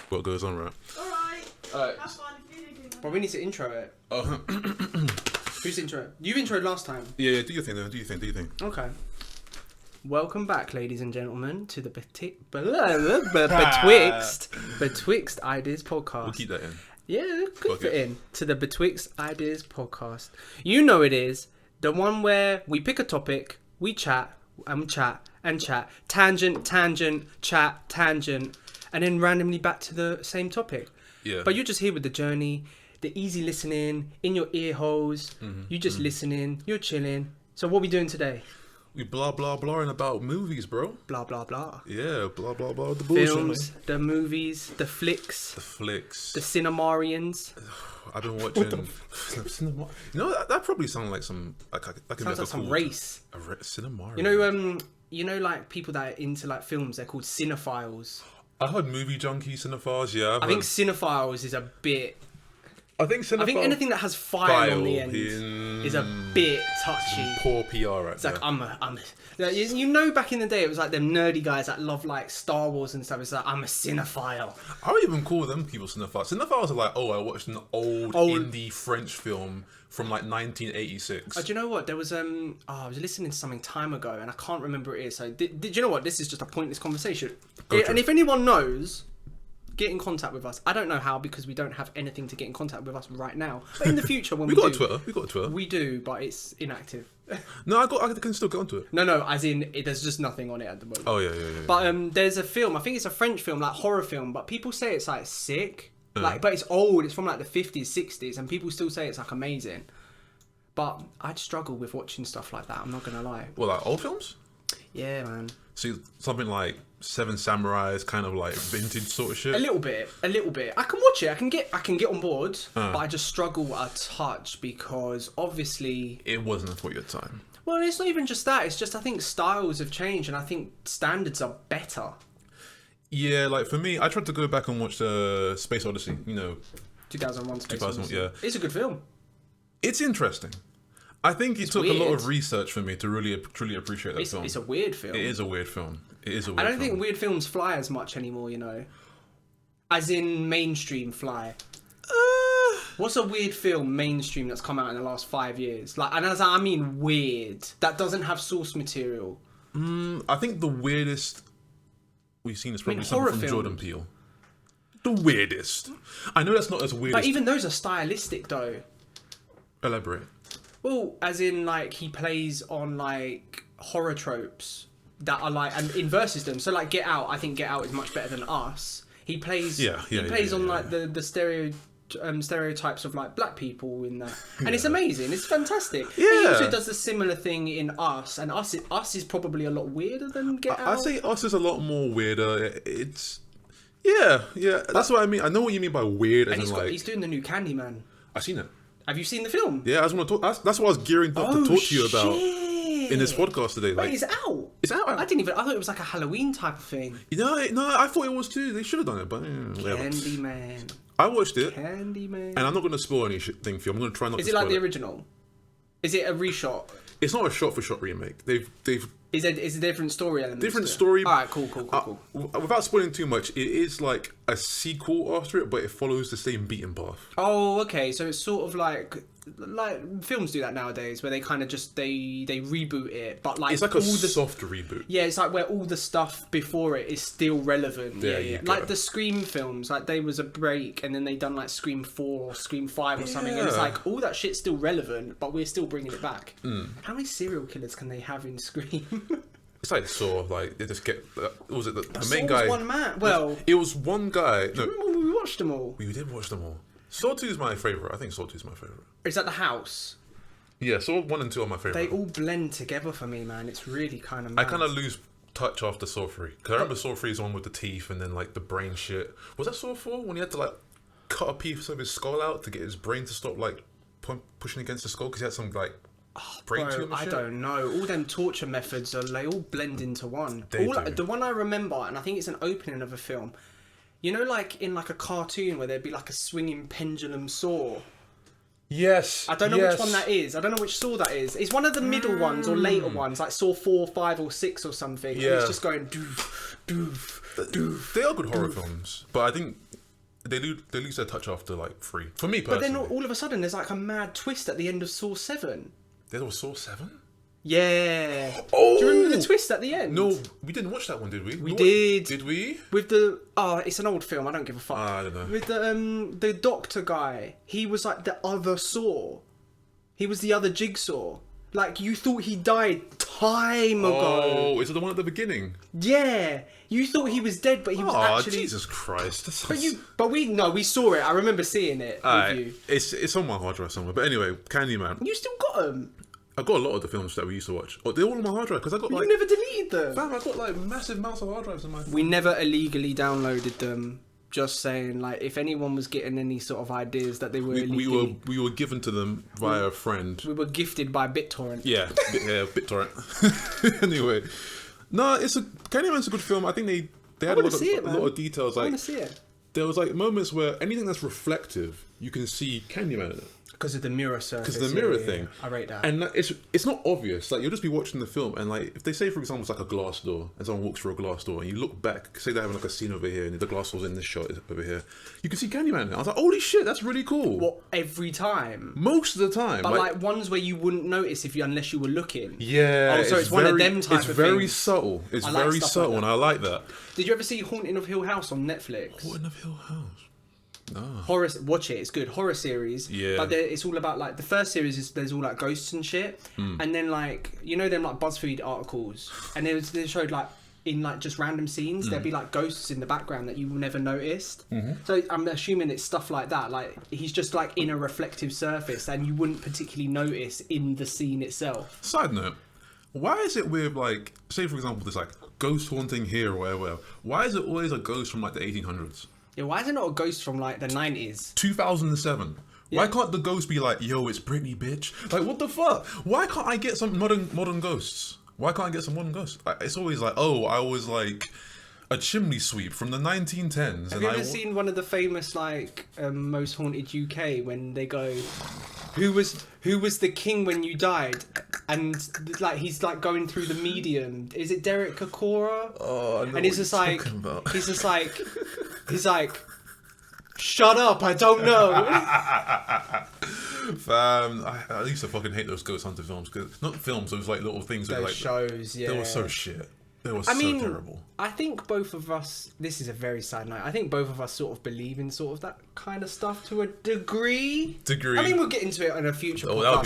What goes on, right? Alright. Have fun. But we need to intro it. Oh. Who's intro? You introed last time. Yeah, do your thing then. Do your thing. Okay. Welcome back, ladies and gentlemen, to the Betwixt Ideas podcast. We'll keep that in. Yeah, keep it in. To the Betwixt Ideas podcast. You know it is. The one where we pick a topic, we chat, and chat, and chat. Tangent, chat, tangent. And then randomly back to the same topic. Yeah. But you're just here with the journey, the easy listening, in your ear holes. You just listening, you're chilling. So what are we doing today? We blahing about movies, bro. Blah, blah, blah. Yeah, blah, the bullshit, Films, man. the movies, the flicks. The Cinemarians. I've been watching... Cinema... You know, that probably sounds like some... Sounds like some race. Cinemarian. You know, like, people that are into, like, films, they're called cinephiles. I heard movie junkie cinephiles, yeah. I think cinephiles is a bit... I think anything that has file on the end is a bit touchy. Poor PR, right? It's like I'm you know, back in the day, it was like them nerdy guys that love like Star Wars and stuff. It's like I'm a cinephile. I don't even call them people cinephiles. Cinephiles are like, oh, I watched an old indie French film from like 1986. Do you know what? There was I was listening to something time ago and I can't remember what it is. So did you know what? This is just a pointless conversation. And if anyone knows, get in contact with us. I don't know how because we don't have anything to get in contact with us right now. But in the future, when we got a Twitter. We do, but it's inactive. No, I can still get onto it. No, as in there's just nothing on it at the moment. Oh yeah. But there's a film. I think it's a French film, like horror film. But people say it's like sick. Like, but it's old. It's from like the 50s, 60s, and people still say it's like amazing. But I'd struggle with watching stuff like that. I'm not gonna lie. Well, like old films. Yeah, man. See, something like Seven Samurais, kind of like vintage sort of shit. A little bit. I can watch it. I can get on board, but I just struggle a touch because obviously it wasn't for your time. Well, it's not even just that. It's just I think styles have changed and I think standards are better. Yeah, like for me, I tried to go back and watch the Space Odyssey. 2001 Space Odyssey. Yeah, it's a good film. It's interesting. I think it took weird. A lot of research for me to really truly appreciate that film. It's a weird film. It is a weird film. I don't think weird films fly as much anymore, as in mainstream fly. What's a weird film mainstream that's come out in the last 5 years? Like, and as I mean weird, that doesn't have source material. I think the weirdest we've seen is probably something from Jordan Peele. The weirdest. I know that's not as weird. But even those are stylistic, though. Elaborate. Well, as in, like, he plays on, like, horror tropes that are, like, and inverses them. So, like, Get Out, I think Get Out is much better than Us. He plays on, like, the stereotypes of, like, black people in that. And it's amazing. It's fantastic. Yeah. He also does a similar thing in Us. And Us is probably a lot weirder than Get Out. I say Us is a lot more weirder. It's... Yeah. That's what I mean. I know what you mean by weird. And he's doing the new Candyman. I've seen it. Have you seen the film? Yeah, I was want to talk. That's what I was gearing up to talk to you about in this podcast today. Like, wait, it's out. It's out. I thought it was like a Halloween type of thing. No, I thought it was too. They should have done it, but Candyman. I watched it. Candyman. And I'm not going to spoil anything for you. I'm going to try not. Is it like the original? Is it a reshot? It's not a shot-for-shot remake. They've. Is a different story element? Different story. All right, cool. Without spoiling too much, it is like a sequel after it, but it follows the same beaten path. Oh, okay. So it's sort of like films do that nowadays, where they kind of just they reboot it, but like it's like soft reboot. Yeah, it's like where all the stuff before it is still relevant. Yeah. Like the Scream films, like there was a break, and then they done like Scream 4 or Scream 5 or something, and it's like all that shit's still relevant, but we're still bringing it back. How many serial killers can they have in Scream? It's like Saw, like they just get. Was it the main Saw guy? One man. Well, it was one guy. No, remember when we watched them all? We did watch them all. Saw 2 is my favourite. I think Saw 2 is my favourite. Is that the house? Yeah, Saw 1 and 2 are my favourite. They all blend together for me, man. It's really kind of mad. I kind of lose touch after Saw 3. Because I remember Saw 3 is the one with the teeth and then like the brain shit. Was that Saw 4? When he had to like cut a piece of his skull out to get his brain to stop like pushing against the skull because he had some like brain tumor shit? I don't know. All them torture methods they all blend into one. The one I remember, and I think it's an opening of a film. You know, like in like a cartoon where there'd be like a swinging pendulum saw. Yes. I don't know which one that is. I don't know which Saw that is. It's one of the middle ones or later ones, like Saw 4, 5 or 6 or something. Yeah. And it's just going doof, doof, doof. They are good horror films, but I think they lose their touch after like 3. For me personally. But then all of a sudden there's like a mad twist at the end of Saw 7. There was Saw 7? Yeah. Oh! Do you remember the twist at the end? No, we didn't watch that one, did we? We did. Did we? With the it's an old film. I don't give a fuck. I don't know. With the doctor guy, he was like the other Saw. He was the other Jigsaw. Like you thought he died time ago. Oh, is it the one at the beginning? Yeah, you thought he was dead, but he was actually. Jesus Christ! We saw it. I remember seeing it with you. It's on my hard drive somewhere. But anyway, Candyman. You still got them. I got a lot of the films that we used to watch. Oh, they're all on my hard drive because I got like. You never deleted them. Fam, I got like massive amounts of hard drives in my. We never illegally downloaded them. Just saying, like, if anyone was getting any sort of ideas that they were illegally... We were given to them via a friend. We were gifted by BitTorrent. Yeah, BitTorrent. Anyway, no, Candyman's a good film. I think they had a lot of details. Like, I want to see it. There was like moments where anything that's reflective, you can see Candyman in it. Because of the mirror surface. Because of the mirror thing. I rate that. And it's not obvious. Like, you'll just be watching the film and like, if they say, for example, it's like a glass door and someone walks through a glass door and you look back, say they're having like a scene over here and the glass door's in this shot over here, you can see Candyman in it. I was like, holy shit, that's really cool. What, every time? Most of the time. But like ones where you wouldn't notice unless you were looking. Yeah. Oh, so it's one of them type of things. It's very subtle. It's very subtle and I like that. Did you ever see Haunting of Hill House on Netflix? Haunting of Hill House? No. Horror, watch it. It's good horror series. Yeah. But it's all about like the first series is there's all like ghosts and shit, and then like them like BuzzFeed articles, and they showed like in like just random scenes there'd be like ghosts in the background that you never noticed. So I'm assuming it's stuff like that. Like he's just like in a reflective surface, and you wouldn't particularly notice in the scene itself. Side note. Why is it with like, say for example, there's like ghost haunting here or whatever? Why is it always a ghost from like the 1800s? Yeah, why is it not a ghost from like the 90s? 2007. Yeah. Why can't the ghost be like, yo, it's Britney, bitch? Like, what the fuck? Why can't I get some modern ghosts? Why can't I get some modern ghosts? It's always like, oh, I was like a chimney sweep from the 1910s. Have you ever seen one of the famous like most haunted UK when they go, who was the king when you died? And like he's like going through the medium. Is it Derek Kokora? Oh, I know. And he's just like, he's like, shut up! I don't know. Fam, I used to fucking hate those ghost hunter films because not films. Those like little things. Those like shows, yeah. They were so shit. They were so terrible. I think both of us. This is a very sad note. I think both of us sort of believe in sort of that kind of stuff to a degree. I mean, we'll get into it in a future podcast.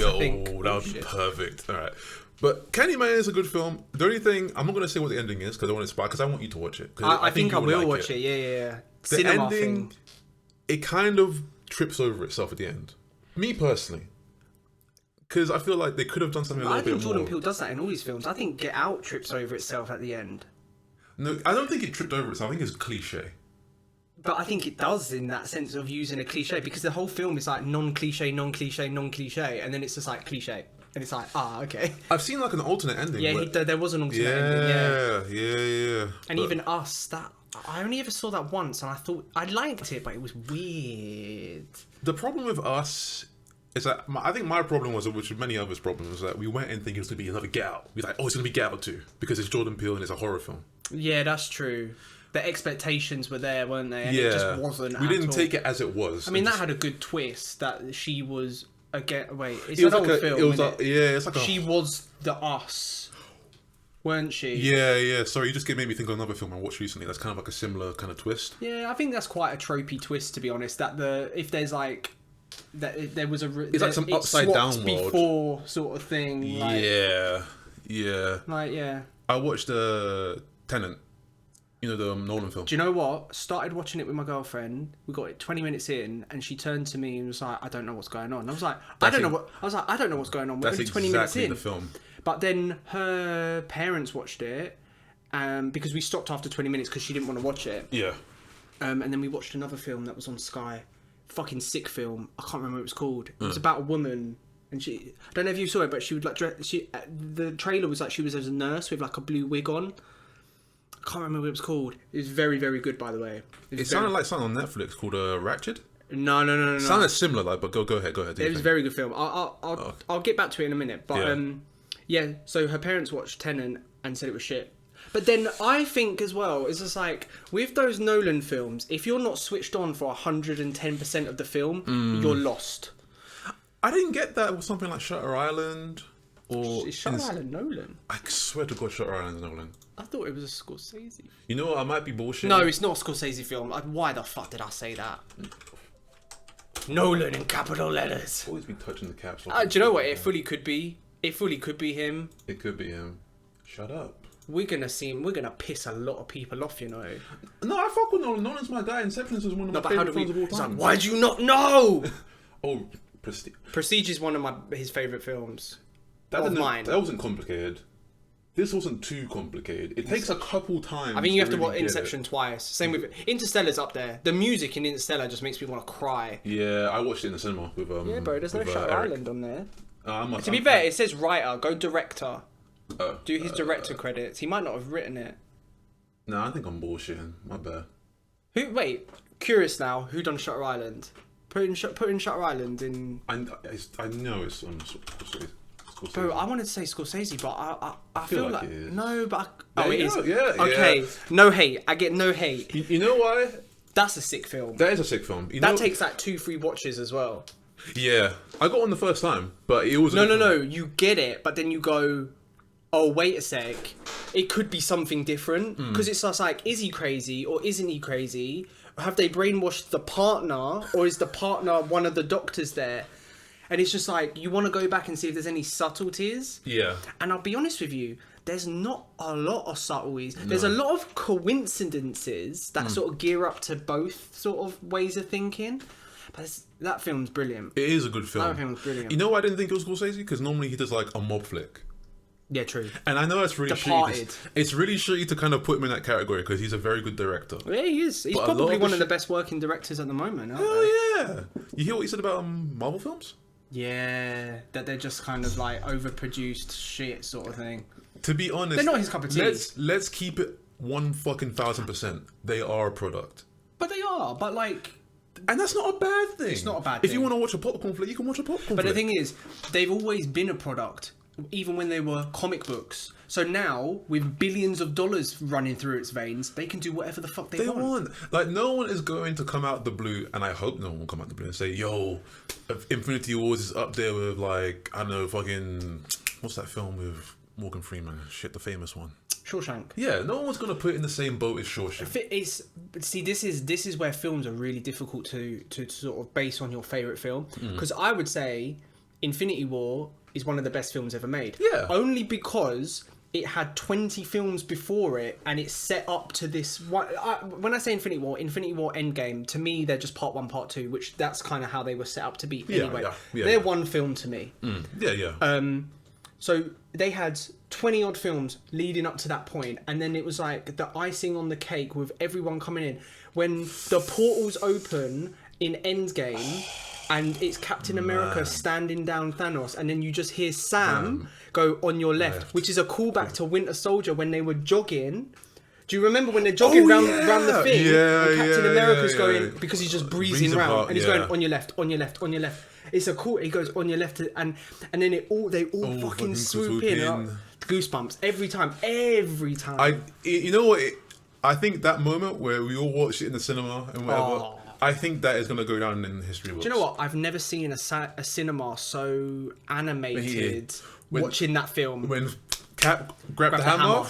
That would be perfect. All right. But Candyman is a good film. The only thing, I'm not going to say what the ending is because I don't want to spoil, because I want you to watch it. I think I will watch it. Yeah. The Cinema ending, thing. It kind of trips over itself at the end. Me personally. Because I feel like they could have done something a little bit more. I think Jordan Peele does that in all his films. I think Get Out trips over itself at the end. No, I don't think it tripped over itself. I think it's cliche. But I think it does in that sense of using a cliche, because the whole film is like non-cliche, non-cliche, non-cliche, and then it's just like cliche. And it's like, okay. I've seen like an alternate ending. Yeah, there was an alternate ending. Yeah. And even Us, I only ever saw that once, and I thought I liked it, but it was weird. The problem with Us is that I think my problem was, which many others' problems, was that we went in thinking it was going to be another Get Out. We were like, it's going to be Get Out 2 because it's Jordan Peele and it's a horror film. Yeah, that's true. The expectations were there, weren't they? And it just wasn't. We didn't take it as it was. I mean, that had a good twist that she was again. Wait, it's an old film. It's like she was the Us, weren't she? Yeah. Sorry, you just made me think of another film I watched recently. That's kind of like a similar kind of twist. Yeah, I think that's quite a tropey twist, to be honest. That if there's like. That there was it's like some upside down world before sort of thing. Yeah. Like yeah. I watched Tenet. You know, the Nolan film. Do you know what? Started watching it with my girlfriend. We got it 20 minutes in, and she turned to me and was like, "I don't know what's going on." I was like, "I don't know what's going on." We're only 20 minutes in. The film. But then her parents watched it, because we stopped after 20 minutes because she didn't want to watch it. Yeah. And then we watched another film that was on Sky. Fucking sick film. I can't remember what it was called. It was about a woman, and I don't know if you saw it, but she would like the trailer was like she was as a nurse with like a blue wig on. I can't remember what it was called. It was very, very good, by the way. It sounded like something on Netflix called Ratchet. No. Sounded similar, like, but go ahead. It was a very good film. I'll get back to it in a minute. But yeah. So her parents watched Tenet and said it was shit. But then I think as well, it's just like with those Nolan films, if you're not switched on for 110% of the film, you're lost. I didn't get that with something like Shutter Island. Is Shutter Island Nolan? I swear to God, Shutter Island is Nolan. I thought it was a Scorsese. You know what? I might be bullshitting. No, it's not a Scorsese film. Why the fuck did I say that? Nolan in capital letters. Always be touching the caps. Do you know what? It fully could be. It fully could be him. It could be him. Shut up. We're gonna see him. We're gonna piss a lot of people off, you know. No, I fuck with Nolan. Nolan's my guy. Inception is one of my favorite films of all time. Like, why do you not know? Oh, Prestige. Prestige is one of his favorite films. That wasn't complicated. This wasn't too complicated. It takes a couple times. I think you have to watch Inception twice. Same with Interstellar's up there. The music in Interstellar just makes me want to cry. Yeah, I watched it in the cinema with Yeah, bro. There's no Shutter Island on there. To be fair, it says writer. Go director. Do his director credits. He might not have written it. No, I think I'm bullshitting. My bad. Wait. Curious now. Who done Shutter Island? Put in Shutter Island in. I know it's on Scorsese. Bro, I wanted to say Scorsese, but I feel like it is. No, but it is. Yeah. Okay, no hate. I get no hate. You know why? That's a sick film. That is a sick film. That takes like 2-3 watches as well. Yeah, I got on the first time, but it was no. You get it, but then you go, oh wait a sec, it could be something different because it's just like, is he crazy or isn't he crazy? Have they brainwashed the partner, or is the partner one of the doctors there? And it's just like, you want to go back and see if there's any subtleties. Yeah. And I'll be honest with you, there's not a lot of subtleties. No. There's a lot of coincidences that sort of gear up to both sort of ways of thinking. But that film's brilliant. It is a good film. That film's brilliant. You know why I didn't think it was Scorsese? Because normally he does like a mob flick. Yeah, true. And I know it's really Departed. shitty. It's really shitty to kind of put him in that category because he's a very good director. Yeah, he is. He's probably one of the best working directors at the moment. Yeah. You hear what he said about Marvel films? Yeah, that they're just kind of like overproduced shit sort of thing. To be honest, they're not his cup of tea. Let's keep it 1,000%. They are a product. But they are. But like, and that's not a bad thing. It's not a bad thing. If you want to watch a popcorn flick, you can watch a popcorn flick. But the thing is, they've always been a product, even when they were comic books. So now, with billions of dollars running through its veins, they can do whatever the fuck they want. Like, no one is going to come out the blue, and I hope no one will come out the blue and say, yo, Infinity Wars is up there with, like, I don't know, fucking, what's that film with Morgan Freeman? Shit, the famous one. Shawshank. Yeah, no one's going to put it in the same boat as Shawshank. This is where films are really difficult to sort of base on your favourite film. Because I would say Infinity War is one of the best films ever made. Yeah. Only because it had 20 films before it, and it's set up to this one. When I say Infinity War Endgame, to me, they're just part 1, part 2, which that's kind of how they were set up to be anyway. They're one film to me. So they had 20 odd films leading up to that point, and then it was like the icing on the cake with everyone coming in. When the portals open in Endgame, and it's Captain America standing down Thanos, and then you just hear Sam go on your left, which is a callback to Winter Soldier when they were jogging. Do you remember when they're jogging round the thing? Yeah, and Captain America's going, because he's just breezing round, and he's going on your left, on your left, on your left. It's a cool. He goes on your left, and then they all fucking swoop in. Goosebumps every time. You know what? I think that moment where we all watched it in the cinema and whatever. I think that is going to go down in history books. Do you know what? I've never seen a cinema so animated watching that film. When Cap grabbed the hammer,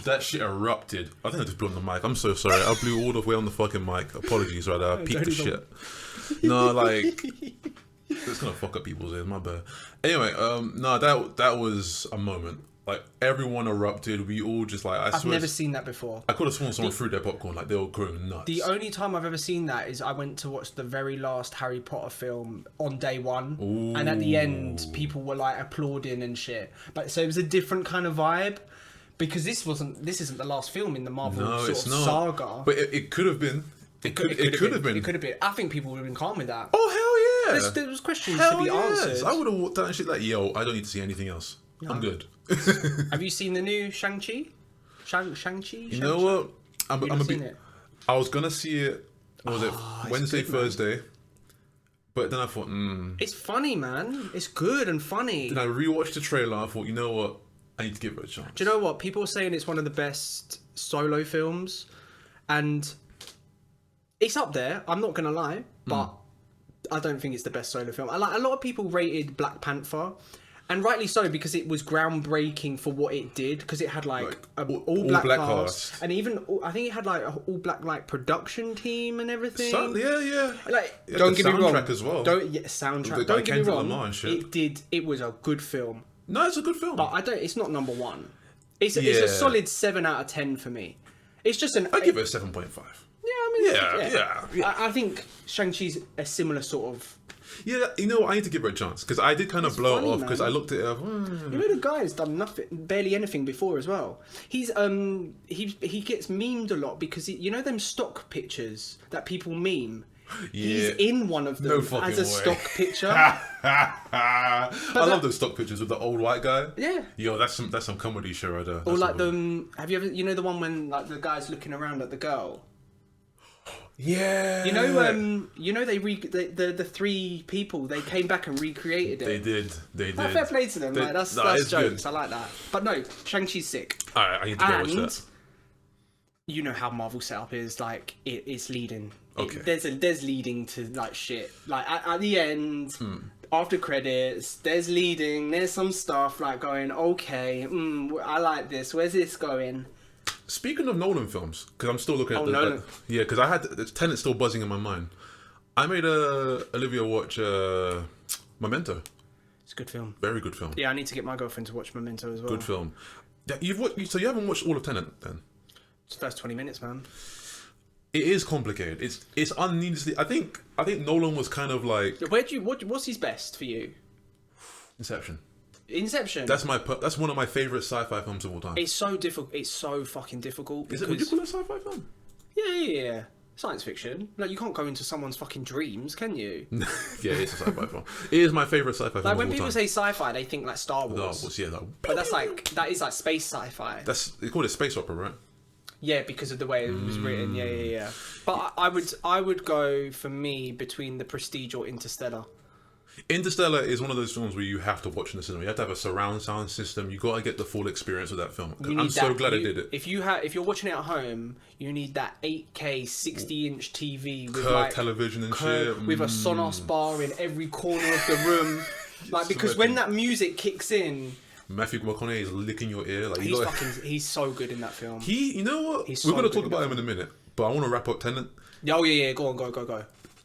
that shit erupted. I think I just blew on the mic. I'm so sorry. I blew all the way on the fucking mic. Apologies, right there. I peaked the shit. No, like, it's going to fuck up people's ears. My bad. Anyway, no, that was a moment. Like, everyone erupted. We all just like, I've never seen that before. I could have sworn someone threw their popcorn. Like, they were going nuts. The only time I've ever seen that is I went to watch the very last Harry Potter film on day one. Ooh. And at the end, people were like applauding and shit. But so it was a different kind of vibe. Because this isn't the last film in the Marvel saga. But it could have been. It could have been. It could have been. I think people would have been calm with that. Oh, hell yeah. There was questions to be answered. I would have walked down and shit like, yo, I don't need to see anything else. No. I'm good. Have you seen the new Shang-Chi? Shang-Chi? You know what? I was going to see it What was it? Wednesday, good, man. Thursday. But then I thought, It's funny, man. It's good and funny. Then I rewatched the trailer. I thought, you know what? I need to give it a chance. Do you know what? People are saying it's one of the best solo films, and it's up there. I'm not gonna lie, but I don't think it's the best solo film. A lot of people rated Black Panther, and rightly so, because it was groundbreaking for what it did. Because it had like all black cast, and even I think it had like an all black production team and everything. Yeah. Like, don't get me wrong. As well. Soundtrack. Don't get me wrong. It was a good film. No, it's a good film. But it's not number one. It's a solid 7 out of 10 for me. It's just I give it a 7.5. Yeah. I think Shang-Chi's a similar sort of. Yeah, you know what? I need to give her a chance because I did kind of blow it off because I looked at it. You know, the guy has done barely anything before as well. He gets memed a lot because you know them stock pictures that people meme. Yeah. He's in one of them as a stock picture. I love those stock pictures with the old white guy. Yeah. Yo, that's some comedy show right there. Or like have you ever the one when like the guy's looking around at the girl? Yeah. They the 3 people, they came back and recreated it. They did. Fair play to them. That's jokes. Good. I like that. But no, Shang-Chi's sick. Alright, I need to go watch that. You know how Marvel setup is, like it's leading. Okay. There's leading to like shit. Like at the end, after credits, there's some stuff like going, okay, I like this. Where's this going? Speaking of Nolan films, because I'm still looking at Nolan. Because I had Tenet still buzzing in my mind. I made Olivia watch Memento. It's a good film. Very good film. Yeah, I need to get my girlfriend to watch Memento as well. Good film. Yeah, so you haven't watched all of Tenet then? It's the first 20 minutes, man. It is complicated. It's unneedlessly. I think Nolan was kind of like. What's his best for you? Inception. That's one of my favorite sci-fi films of all time. It's so difficult. It's so fucking difficult. Would you call it a sci-fi film? Yeah. Science fiction. Like, you can't go into someone's fucking dreams, can you? Yeah, it's a sci-fi film. It is my favorite sci-fi film. Like when people say sci-fi, they think like Star Wars. But that is like space sci-fi. They call it space opera, right? Yeah, because of the way it was written. Yeah. But I would go, for me, between The Prestige or Interstellar. Interstellar is one of those films where you have to watch in the cinema. You have to have a surround sound system. You got to get the full experience of that film. I'm so glad I did it. If you're watching it at home, you need that 8K 60-inch TV with curved television and shit, with a Sonos bar in every corner of the room. Like, because when that music kicks in, Matthew McConaughey is licking your ear. Like he's so good in that film. You know what? We're going to talk about him in a minute, but I want to wrap up Tenet. Oh yeah. Go on.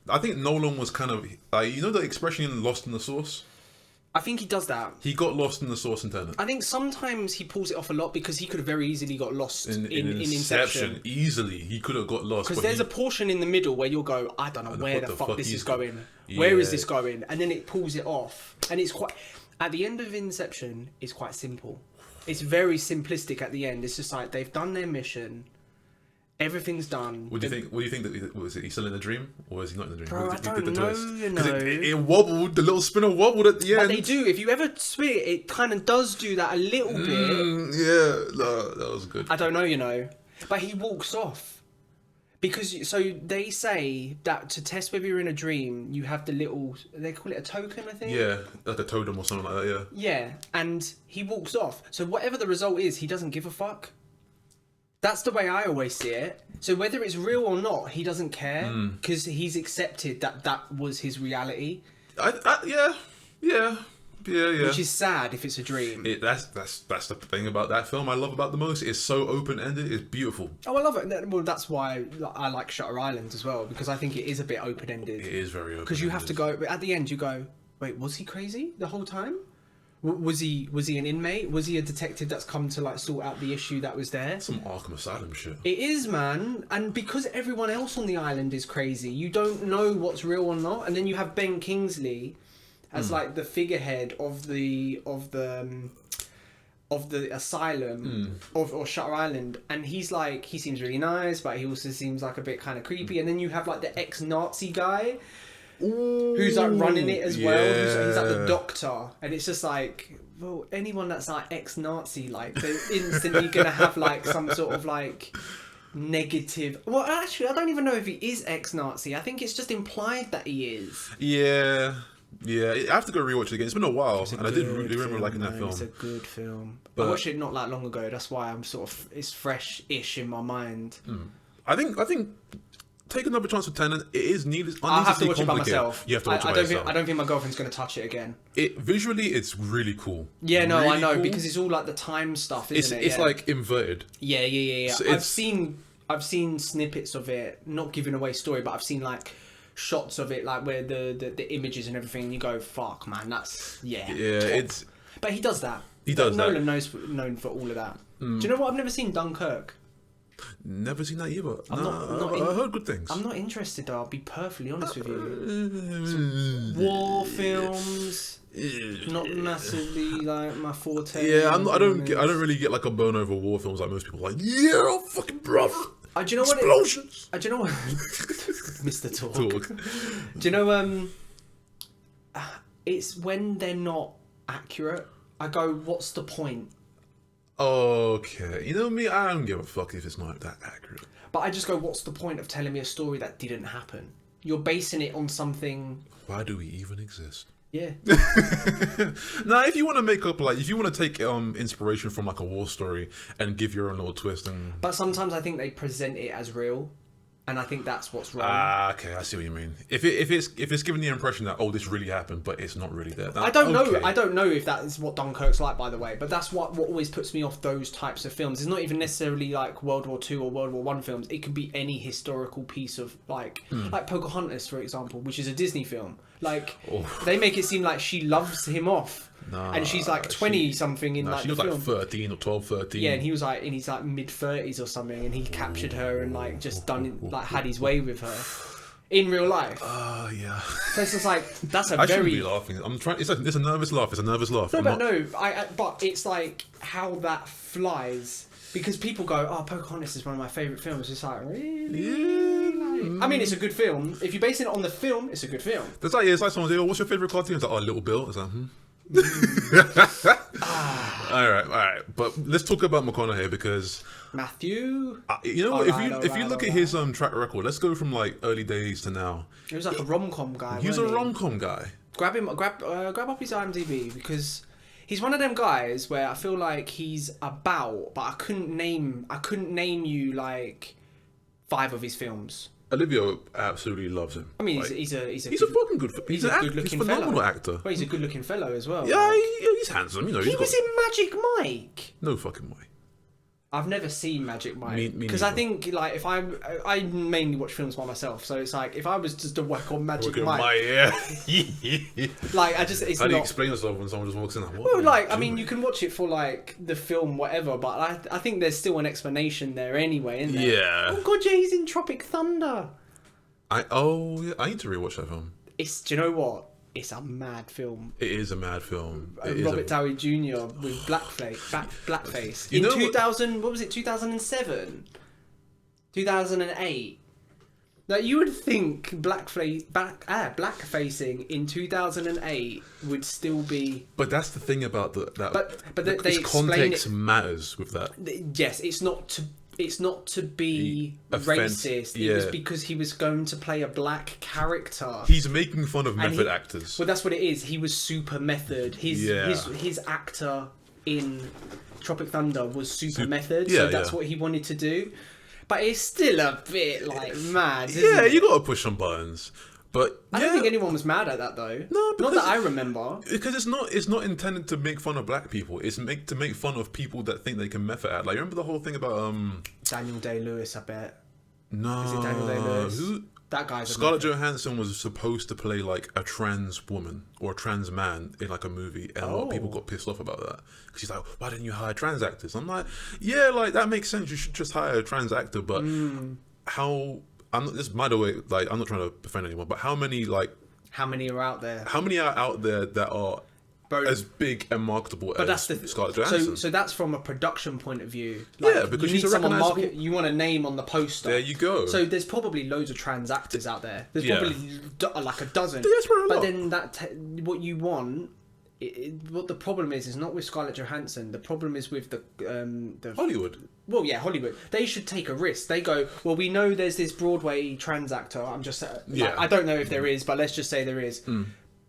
I think Nolan was kind of like, you know, the expression "lost in the sauce." I think he does that. He got lost in the sauce in Tenet. I think sometimes he pulls it off a lot because he could have very easily got lost in Inception. Easily, he could have got lost. Because there's a portion in the middle where you'll go, I don't know where the fuck this is going. Where is this going? And then it pulls it off, and it's quite. At the end of Inception, it's quite simple. It's very simplistic at the end. It's just like they've done their mission. Everything's done. What do you think that was it? He's still in a dream, or is he not in a dream? Bro, I don't know. You know, it wobbled. The little spinner wobbled at the end. But they do. If you ever spin it kind of does do that a little bit. Yeah, no, that was good. I don't know. You know, but he walks off because they say that to test whether you're in a dream, you have the little. They call it a token, I think. Yeah, like a totem or something like that. Yeah. Yeah, and he walks off. So whatever the result is, he doesn't give a fuck. That's the way I always see it. So whether it's real or not, he doesn't care because he's accepted that was his reality. Yeah. Which is sad if it's a dream. That's the thing about that film I love about the most. It's so open-ended. It's beautiful. Oh, I love it. Well, that's why I like Shutter Island as well, because I think it is a bit open-ended. It is very open-ended. Because you have to go... At the end, you go, wait, was he crazy the whole time? Was he an inmate? Was he a detective that's come to like sort out the issue that was there? Some Arkham Asylum shit. It is, man. And because everyone else on the island is crazy, you don't know what's real or not. And then you have Ben Kingsley as like the figurehead of the asylum or Shutter Island, and he's like, he seems really nice, but he also seems like a bit kind of creepy. And then you have like the ex-Nazi guy. Who's like running it as well? He's like the doctor, and it's just like, well, anyone that's like ex-Nazi, like they're instantly gonna have like some sort of like negative. Well, actually, I don't even know if he is ex-Nazi. I think it's just implied that he is. Yeah. I have to go rewatch it again. It's been a while, and I did really remember liking that film. It's a good film. But I watched it not that long ago. That's why I'm sort of it's fresh-ish in my mind. I think take another chance with Tenet. It is needed. I have to watch it by myself. You have to watch it by yourself. I don't think my girlfriend's going to touch it again. Visually, it's really cool. Yeah, no, really I know cool. Because it's all like the time stuff, isn't it? It's like inverted. Yeah. So I've seen snippets of it, not giving away story, but I've seen like shots of it, like where the images and everything, and you go, "Fuck, man, that's top." But he does that. Nolan known for all of that. Do you know what? I've never seen Dunkirk. Never seen that either. I heard good things. I'm not interested though. I'll be perfectly honest with you. Some war films, not massively like my forte. Yeah, I don't really get like a bone over war films like most people. Like, yeah, fucking brother. Do you know what? Explosions. Do you know what? Mr. Talk. Do you know? It's when they're not accurate. I go, what's the point? Okay, you know me, I don't give a fuck if it's not that accurate. But I just go, what's the point of telling me a story that didn't happen? You're basing it on something. Why do we even exist? Yeah. Now, if you want to make up, like, if you want to take inspiration from like a war story and give your own little twist, and but sometimes I think they present it as real, and I think that's what's wrong. Okay, I see what you mean. If it's giving the impression that this really happened, but it's not really there. I don't know. I don't know if that is what Dunkirk's like, by the way. But that's what always puts me off those types of films. It's not even necessarily like World War II or World War One films. It could be any historical piece of like Pocahontas, for example, which is a Disney film. Like they make it seem like she loves him off. Nah, and she's like 20 something in like she the was film. Like 13 or 12, 13. Yeah, and he was like in his like mid 30s or something, and he captured her and like just had his way with her in real life. Yeah. So it's just like that's a I very. shouldn't be laughing. I'm trying. It's a nervous laugh. It's a nervous laugh. No, but it's like how that flies because people go, "Oh, Pocahontas is one of my favourite films." It's like really. Yeah. I mean, it's a good film. If you base it on the film, it's a good film. It's like someone say, "Oh, what's your favourite cartoon?" It's like, Little Bill. It's like, all right. But let's talk about McConaughey because Matthew. You know what? If you look at his track record, let's go from like early days to now. He was like a rom-com guy. He was a rom-com guy. Grab up his IMDb because he's one of them guys where I feel like he's about, but I couldn't name you like 5 of his films. Olivia absolutely loves him. I mean, he's a fucking good. He's a good-looking phenomenal actor. Well, he's a good-looking fellow as well. Yeah, he's handsome. You know, he was in Magic Mike. No fucking way. I've never seen Magic Mike because I think like if I mainly watch films by myself, so it's like if I was just to work on Magic Mike, like how do you explain yourself when someone just walks in? I mean, you can watch it for like the film, whatever, but I think there's still an explanation there anyway, isn't there? Yeah. Oh god, yeah, he's in Tropic Thunder. I need to rewatch that film. Do you know what? It's a mad film. It is a mad film. Robert Downey Jr. with blackface. In 2000, what was it? 2007, 2008. Now you would think blackfacing in 2008 would still be. But that's the thing about that. But they context matters with that. Yes, it's not to be racist. It was because he was going to play a black character. He's making fun of method actors. Well, that's what it is. He was super method. His actor in Tropic Thunder was super method. So that's what he wanted to do. But it's still a bit like mad. Isn't it? You got to push some buttons. But I don't think anyone was mad at that though. No, not that I remember. Because it's not intended to make fun of black people. It's to make fun of people that think they can method act. Like remember the whole thing about Daniel Day-Lewis. I bet. No, is it Daniel Day-Lewis? That guy's Scarlett Johansson was supposed to play like a trans woman or a trans man in like a movie, and a lot of people got pissed off about that. Because she's like, "Why didn't you hire trans actors?" I'm like, "Yeah, like that makes sense. You should just hire a trans actor." But how? I'm not. This, by the way, like I'm not trying to offend anyone, but how many are out there? How many are out there that are as big and marketable as Scarlett Johansson? So that's from a production point of view. Because she's a recognizable. You want a name on the poster. There you go. So there's probably loads of trans actors out there. There's probably like a dozen. But then what you want what the problem is not with Scarlett Johansson. The problem is with the Hollywood. Well, yeah, Hollywood. They should take a risk. They go, well, we know there's this Broadway trans actor. I'm just, I don't know if there is, but let's just say there is.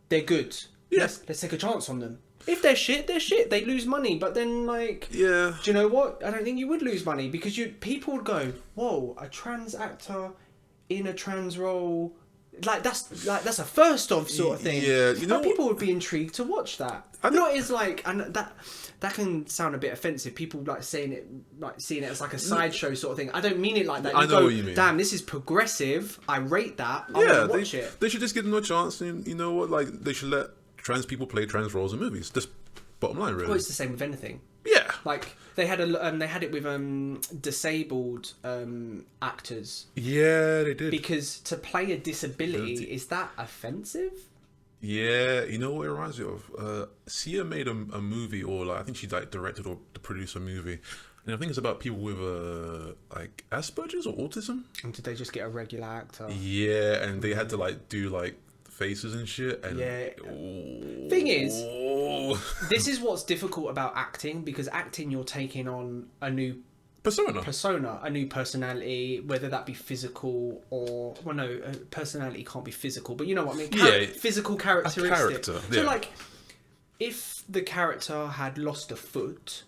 They're good. Yes. Let's take a chance on them. If they're shit, they're shit. They lose money, but then do you know what? I don't think you would lose money because people would go, whoa, a trans actor in a trans role. That's a first of sort of thing. Yeah, people would be intrigued to watch that. Not as and that can sound a bit offensive. People seeing it as like a sideshow sort of thing. I don't mean it like that. I know what you mean. Damn, this is progressive. I rate that. I want to watch it. They should just give them a chance, and you know what? They should let trans people play trans roles in movies. Just bottom line, really. Well, it's the same with anything. Yeah. They had it with disabled actors. Yeah, they did. Because to play a disability, is that offensive? Yeah, you know what it reminds me of? Sia made a movie, or I think she directed or produced a movie, and I think it's about people with Asperger's or autism. And did they just get a regular actor? Yeah, and they had to do faces and shit. And thing is, this is what's difficult about acting, because acting, you're taking on a new persona, a new personality, whether that be physical or personality can't be physical, but you know what I mean. Physical characteristics. A character, yeah. So if the character had lost a foot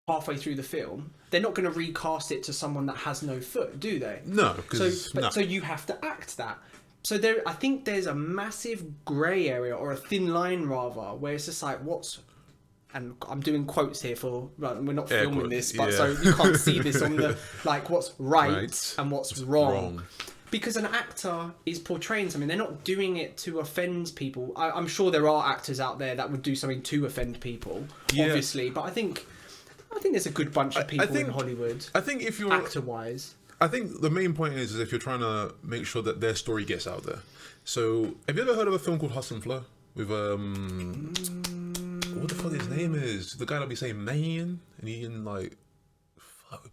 halfway through the film, they're not going to recast it to someone that has no foot, do they? No, so you have to act that. So I think there's a massive grey area, or a thin line rather, where it's just and I'm doing quotes here we're not filming this, but so you can't see this on the what's right and what's wrong. Because an actor is portraying something, they're not doing it to offend people. I'm sure there are actors out there that would do something to offend people, obviously, but I think there's a good bunch of people in Hollywood. I think if you're actor-wise. I think the main point is if you're trying to make sure that their story gets out there. So, have you ever heard of a film called Hustle and Flow? With, what the fuck his name is? The guy that'll be saying man, and he fuck.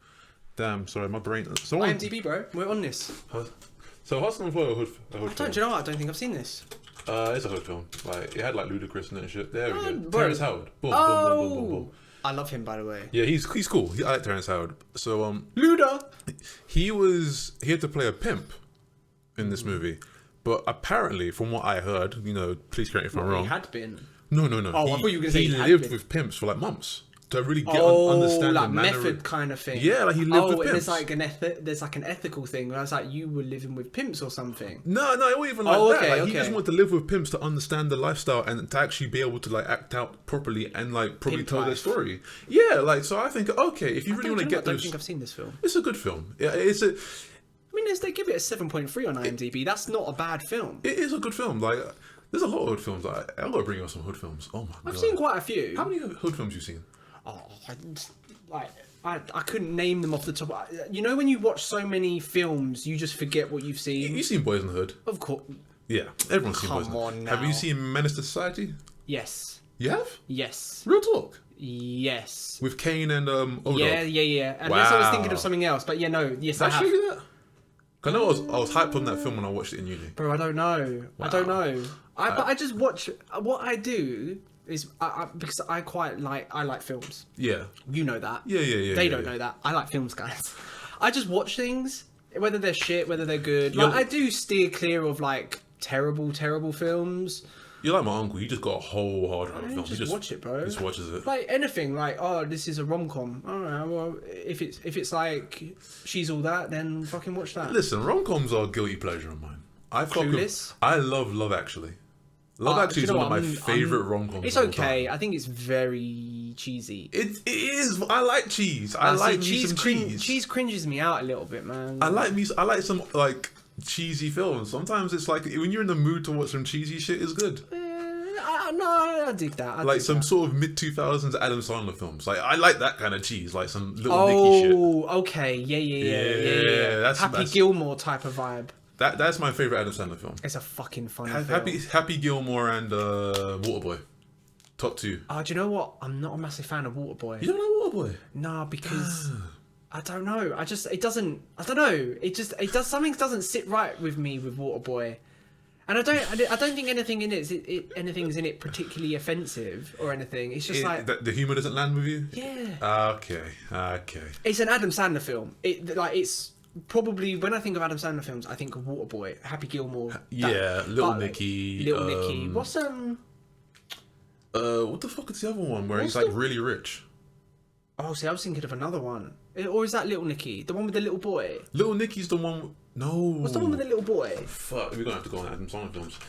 Damn, sorry, my brain. IMDb, bro. We're on this. So, Hustle and Flow, a hood film. Do you know what? I don't think I've seen this. It's a hood film. It had Ludacris in it and shit. There we go. Terrence Howard. Boom, boom, boom, boom, boom, boom. I love him, by the way. Yeah, he's cool. I like Terrence Howard. So Luda. He had to play a pimp in this movie, but apparently, from what I heard, please correct me if I'm wrong. He had been. No. Oh, I thought you were going to say he lived with pimps for months to really understand the method kind of thing. Yeah, he lived with pimps. There's an ethical thing where I was you were living with pimps or something. No, it wasn't even that. He just wanted to live with pimps to understand the lifestyle and to actually be able to act out properly and probably tell their story. Yeah, so I think if you really want to get those. I don't think I've seen this film. It's a good film. Yeah, I mean, they give it a 7.3 on IMDb. That's not a bad film. It is a good film. There's a lot of hood films. I gotta bring you some hood films. Oh my god, I've seen quite a few. How many hood films you seen? Oh, I couldn't name them off the top. When you watch so many films, you just forget what you've seen. You've seen Boys in the Hood? Of course. Yeah, everyone's seen Boys in the Hood. Have you seen Menace to Society? Yes. You have? Yes. Real talk? Yes. With Kane and O-Dog? Yeah. Unless I was thinking of something else, but yes, I have. Show you that? I know I was hyped on that film when I watched it in uni. Bro, I don't know. Wow. I don't know. But I just watch. What I do is because I like films. Yeah. You know that. Yeah. They don't know that. I like films, guys. I just watch things, whether they're shit, whether they're good. I do steer clear of terrible films. You're like my uncle. You just got a whole hard drive of films. Just watch it, bro. He just watches it. Anything. This is a rom-com. I don't know. Well, if it's She's All That, then fucking watch that. Listen, rom-coms are a guilty pleasure of mine. I love Love Actually. Love Actually is one of my favourite rom-coms. It's okay. I think it's very cheesy. It is. I like cheese. I like cheese. Cheese cringes me out a little bit, man. I like some cheesy films. Sometimes it's when you're in the mood to watch some cheesy shit, is good. I dig that. Some sort of mid-2000s Adam Sandler films. I like that kind of cheese, some Little Nicky shit. Oh, okay. Yeah. That's Happy Gilmore type of vibe. That's my favourite Adam Sandler film. It's a fucking funny film. Happy Gilmore and Waterboy. Top two. Do you know what? I'm not a massive fan of Waterboy. You don't like Waterboy? No, because... I don't know. It doesn't... I don't know. Something doesn't sit right with me with Waterboy. And I don't think anything in anything's in it particularly offensive or anything. It's just the humour doesn't land with you. Yeah. Okay. It's an Adam Sandler film. It's probably, when I think of Adam Sandler films, I think of Waterboy, Happy Gilmore. Little Nicky. What's what the fuck is the other one where he's like really rich? Oh, see, I was thinking of another one. Or is that Little Nicky? The one with the little boy? Little Nicky's the one... No. What's the one with the little boy? Fuck, we're going to have to go on Adam Sandler films.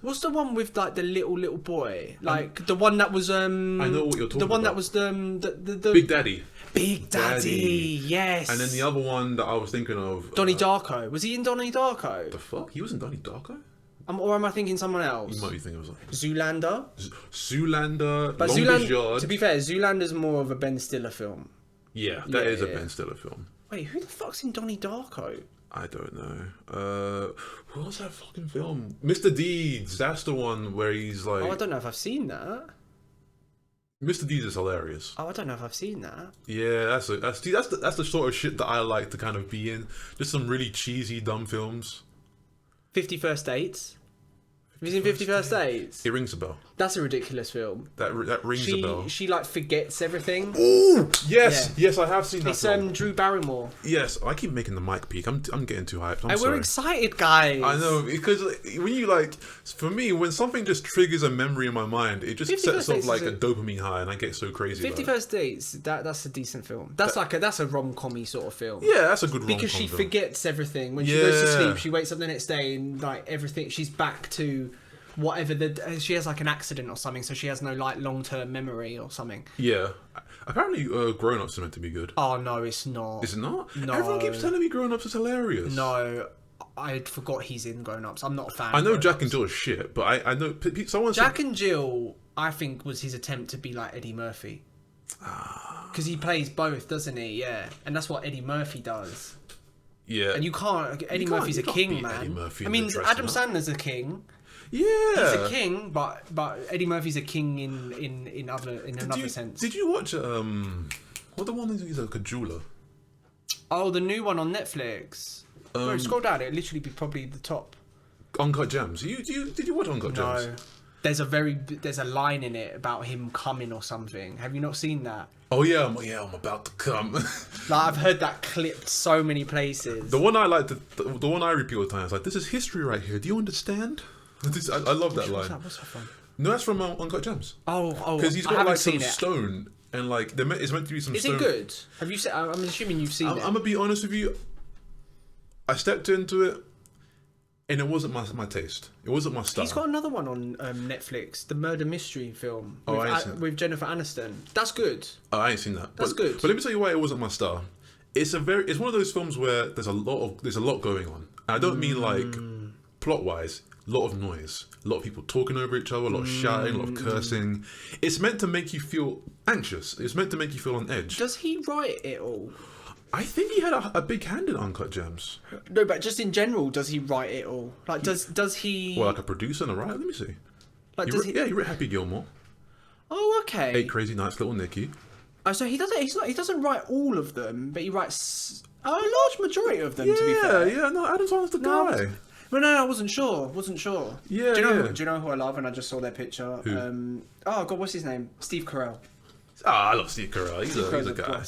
What's the one with, like, the little boy? Like, the one that was... I know what you're talking about. The one that was the... Big Daddy. Big Daddy, yes. And then the other one that I was thinking of... Donnie Darko. Was he in Donnie Darko? The fuck? He was in Donnie Darko? Or am I thinking someone else? You might be thinking of something. Zoolander? Zoolander, but Longest Yard. To be fair, Zoolander's more of a Ben Stiller film. Yeah, that is a Ben Stiller film. Wait, who the fuck's in Donnie Darko? I don't know. What was that fucking film? Mr. Deeds. That's the one where he's like... Oh, I don't know if I've seen that. Mr. Deeds is hilarious. Oh, I don't know if I've seen that. Yeah, that's the sort of shit that I like to kind of be in. Just some really cheesy, dumb films. 50 First Dates. Have you seen 50 First Dates? It rings a bell. That's a ridiculous film. That rings a bell. She like forgets everything. Ooh, yes, yes, I have seen that. It's Drew Barrymore. Yes, I keep making the mic peak. I'm getting too hyped. I'm sorry. We're excited, guys. I know, because when you like, for me, when something just triggers a memory in my mind, it just sets off like a dopamine high, and I get so crazy. 50 First Dates. That's a decent film. That's a rom-com-y sort of film. Yeah, that's a good rom-com because she film. Forgets everything when she goes to sleep. She wakes up the next day and like everything. She's back to whatever she has like an accident or something, so she has no like long-term memory or something. Yeah, apparently Grown Ups are meant to be good. Oh no, it's not. Is it not? No. Everyone keeps telling me Grown Ups is hilarious. No, I forgot he's in Grown Ups. I'm not a fan. I know Jack and Jill is shit, but I know someone. Jack and Jill, I think, was his attempt to be like Eddie Murphy. Because he plays both, doesn't he? Yeah, and that's what Eddie Murphy does. Yeah, and you can't. Eddie Murphy's a king, man. I mean, Adam Sandler's a king. Yeah, he's a king, but Eddie Murphy's a king in another sense. Did you watch what the one is he's like a jeweler? Oh, the new one on Netflix. No, scroll down. It'll literally be probably the top. Uncut Gems. Did you watch Uncut Gems? No. There's a line in it about him coming or something. Have you not seen that? Oh yeah, I'm about to come. Like I've heard that clipped so many places. The one I like, the one I repeat all the time is like, "This is history right here. Do you understand?" I love that line. What's that from? No, that's from Uncut Gems. Oh, because he's got like some stone and like it's meant to be some. Is stone. It good? Have you seen? I'm assuming you've seen it. I'm gonna be honest with you. I stepped into it, and it wasn't my taste. It wasn't my style. He's got another one on Netflix, the murder mystery film with Jennifer Aniston. That's good. Oh, I ain't seen that. That's good. But let me tell you why it wasn't my style. It's one of those films where there's a lot going on. And I don't mean like plot wise. A lot of noise, a lot of people talking over each other, a lot of shouting, a lot of cursing. It's meant to make you feel anxious. It's meant to make you feel on edge. Does he write it all? I think he had a big hand in Uncut Gems. No, but just in general, does he write it all? Like, does he? Well, like a producer and a writer. Let me see. Like, he wrote Happy Gilmore. Oh, okay. 8 Crazy Nights, Little Nicky. Oh, so he doesn't. He doesn't write all of them, but he writes a large majority of them. To be fair. Yeah. No, Adam Sandler's the guy. Well, no, I wasn't sure. Yeah. Do you know who I love? And I just saw their picture. Who? Oh God, what's his name? Steve Carell. I love Steve Carell. He's a guy.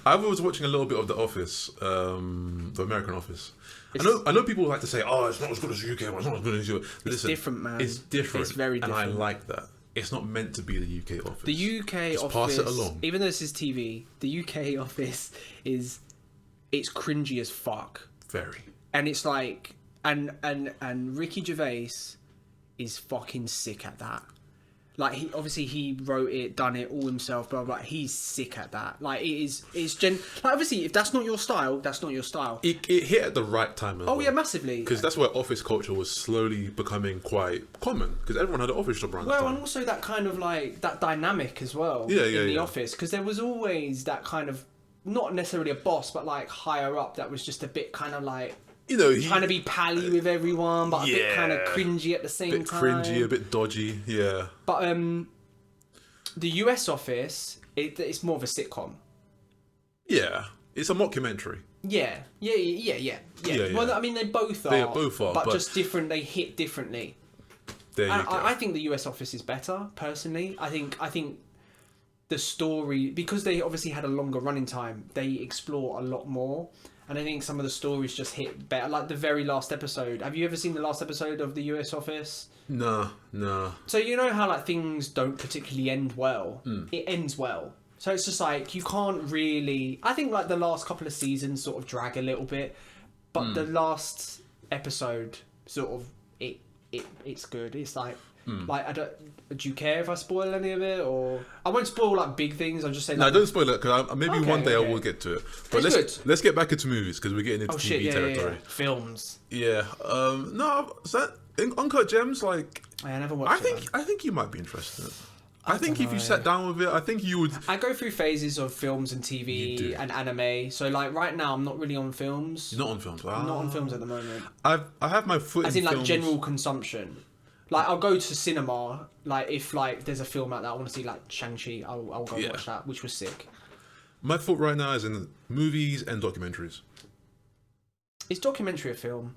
I was watching a little bit of The Office, the American Office. I know people like to say, "Oh, it's not as good as the UK one. It's not as good as you." It's different, man. It's different. It's very different, and I like that. It's not meant to be the UK Office. The UK Just Office, pass it along. Even though this is TV, the UK Office it's cringy as fuck. Very. And it's like, and Ricky Gervais is fucking sick at that. Like he wrote it, done it all himself, blah blah. He's sick at that. Like it's like obviously if that's not your style, that's not your style. It hit at the right time. Oh yeah, massively. Because that's where office culture was slowly becoming quite common. Because everyone had an office job around that time. And also that kind of like that dynamic as well. Yeah, in the office, because there was always that kind of not necessarily a boss, but like higher up that was just a bit kind of like. You know, trying to be pally with everyone, but a bit kind of cringy at the same time. A bit cringy, a bit dodgy, yeah. But the US Office, it's more of a sitcom. Yeah. It's a mockumentary. Yeah. Well, I mean, they both are. They both are, but just different. They hit differently. There you go. I think the US Office is better, personally. I think the story, because they obviously had a longer running time, they explore a lot more. And I think some of the stories just hit better. Like the very last episode. Have you ever seen the last episode of the US Office? No. So you know how like things don't particularly end well? It ends well. So it's just like, you can't really... I think like the last couple of seasons sort of drag a little bit. But the last episode sort of... It's good. It's like... Like, do you care if I spoil any of it, or I won't spoil like big things? I'll just say no, don't spoil it, because maybe one day I will get to it. But let's get back into movies, because we're getting into TV territory. Yeah. Films. Yeah. No, is that Uncut Gems? Like, I never watched it. I think you might be interested. I think if you sat down with it, I think you would. I go through phases of films and TV and anime. So like right now, I'm not really on films. You're not on films. I'm not on films at the moment. I have my foot as in like films. General consumption. Like, I'll go to cinema, like, if, like, there's a film out that I want to see, like, Shang-Chi, I'll go watch that, which was sick. My foot right now is in movies and documentaries. Is documentary a film?